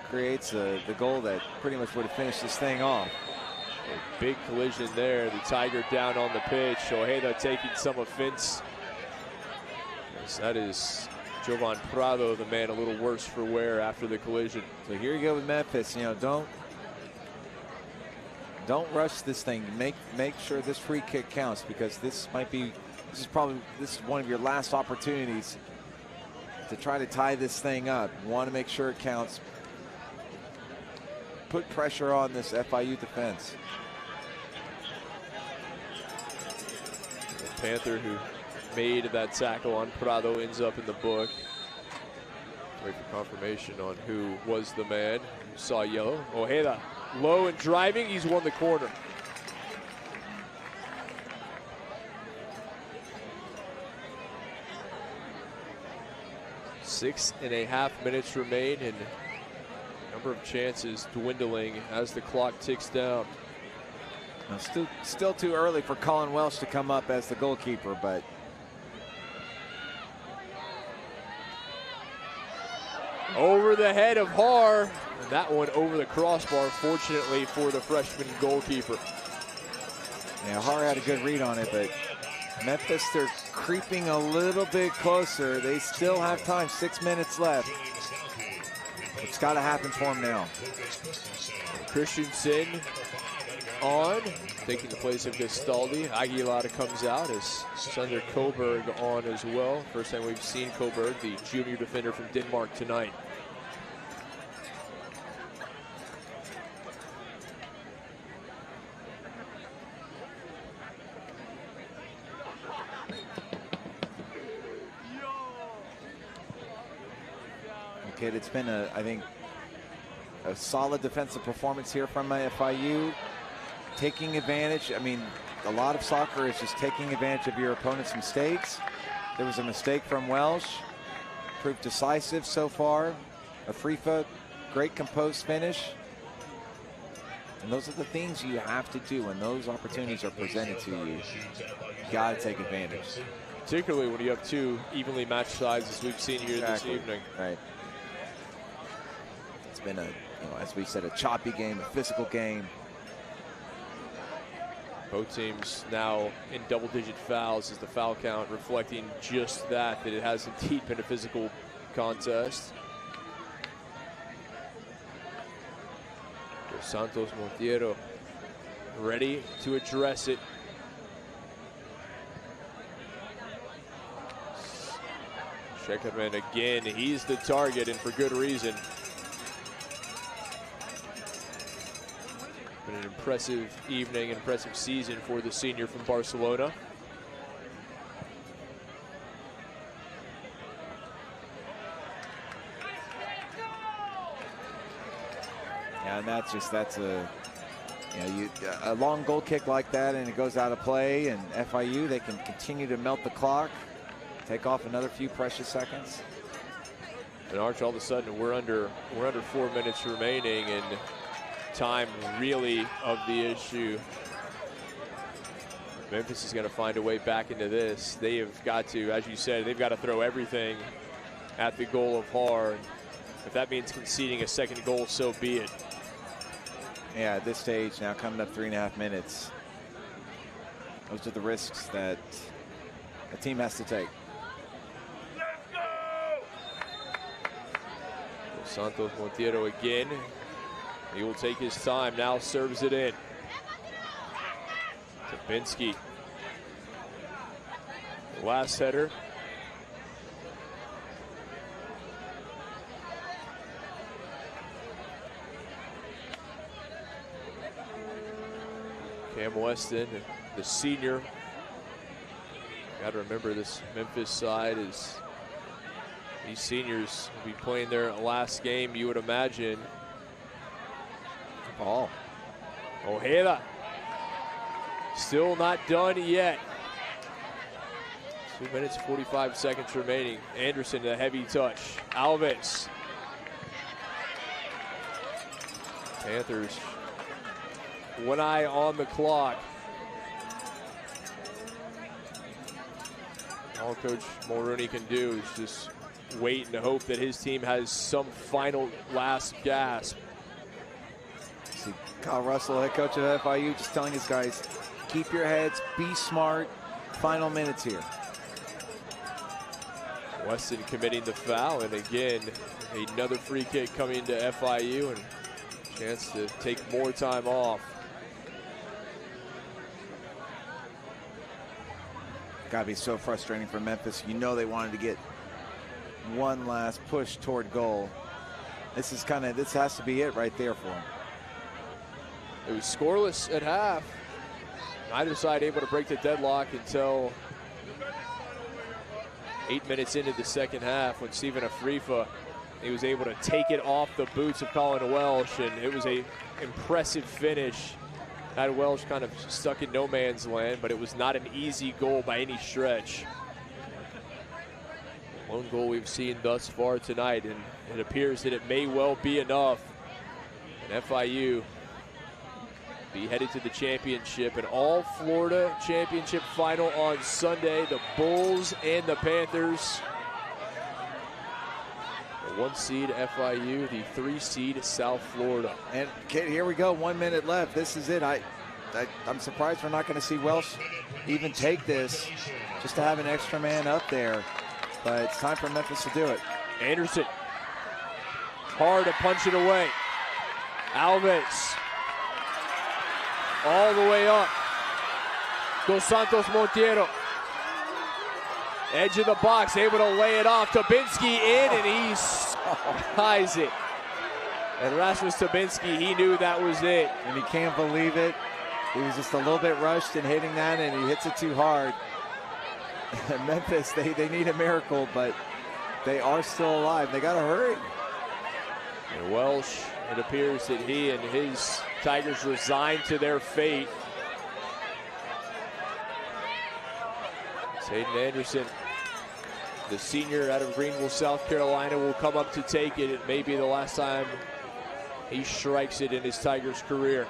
creates the goal that pretty much would have finished this thing off. A big collision there. The Tiger down on the pitch. Ojeda taking some offense. Yes, that is Jovan Prado, the man a little worse for wear after the collision. So here you go with Memphis. You know, don't rush this thing. Make sure this free kick counts, because this is one of your last opportunities to try to tie this thing up. You want to make sure it counts. Put pressure on this FIU defense. The Panther who made that tackle on Prado ends up in the book. Wait for confirmation on who was the man who saw yellow. Ojeda low and driving. He's won the corner. Six and a half minutes remain, and number of chances dwindling as the clock ticks down. Now, still too early for Colin Welsh to come up as the goalkeeper, but over the head of Har, and that one over the crossbar, fortunately for the freshman goalkeeper. Yeah, Har had a good read on it, but Memphis, they're creeping a little bit closer. They still have time, 6 minutes left. It's got to happen for them now. Christensen on, taking the place of Gastaldi. Aguilar comes out as Sander Koberg on as well. First time we've seen Koberg, the junior defender from Denmark, tonight. Okay, it's been I think a solid defensive performance here from FIU. Taking advantage. I mean, a lot of soccer is just taking advantage of your opponent's mistakes. There was a mistake from Welsh. Proved decisive so far. Afrifa, great composed finish. And those are the things you have to do when those opportunities are presented to you. You got to take advantage. Particularly when you have two evenly matched sides, as we've seen here this evening. Right. It's been as we said, a choppy game, a physical game. Both teams now in double-digit fouls, as the foul count reflecting just that it has indeed been a physical contest. Dos Santos Monteiro ready to address it. Checkerman again, he's the target, and for good reason. Been an impressive evening, an impressive season for the senior from Barcelona. And that's a long goal kick like that, and it goes out of play. And FIU, they can continue to melt the clock, take off another few precious seconds. And Arch, all of a sudden we're under 4 minutes remaining, and time really of the issue. Memphis is going to find a way back into this. They have got to, as you said, they've got to throw everything at the goal of Har. If that means conceding a second goal, so be it. Yeah, at this stage now, coming up 3.5 minutes, those are the risks that a team has to take. Santos Monteiro again. He will take his time, now serves it in. Tabinski. Last header. Cam Weston, the senior. Got to remember this Memphis side is, these seniors will be playing their last game, you would imagine. Ball. Ojeda. Still not done yet. 2 minutes, 45 seconds remaining. Anderson, a heavy touch. Alves. Panthers, one eye on the clock. All Coach Mulrooney can do is just wait and hope that his team has some final last gasp. See Kyle Russell, head coach of FIU, just telling his guys, keep your heads, be smart. Final minutes here. Weston committing the foul, and again, another free kick coming to FIU, and a chance to take more time off. Gotta be so frustrating for Memphis. You know they wanted to get one last push toward goal. This has to be it right there for them. It was scoreless at half. Neither side able to break the deadlock until 8 minutes into the second half, when Stephen Afrifa, he was able to take it off the boots of Colin Welsh, and it was a impressive finish. Had Welsh kind of stuck in no man's land, but it was not an easy goal by any stretch. Lone goal we've seen thus far tonight, and it appears that it may well be enough. And FIU be headed to the championship, an all-Florida championship final on Sunday. The Bulls and the Panthers. The 1 seed FIU, the 3 seed South Florida. And here we go, 1 minute left. This is it. I'm surprised we're not going to see Welsh even take this, just to have an extra man up there. But it's time for Memphis to do it. Anderson, hard to punch it away. Alves, all the way up. Dos Santos Monteiro. Edge of the box, able to lay it off. Tabinski in, and he ties it. And Rasmus Tabinski, he knew that was it. And he can't believe it. He was just a little bit rushed in hitting that, and he hits it too hard. Memphis, they need a miracle, but they are still alive. They got to hurry. And Welsh, it appears that he and his Tigers resigned to their fate. Hayden Anderson, the senior out of Greenville, South Carolina, will come up to take it. It may be the last time he strikes it in his Tigers career.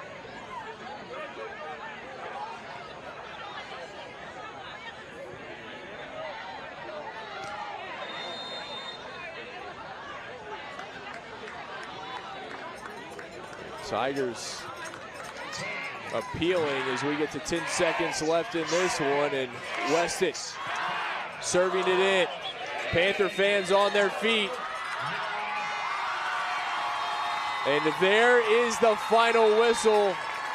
Tigers appealing as we get to 10 seconds left in this one, and Weston serving it in. Panther fans on their feet. And there is the final whistle.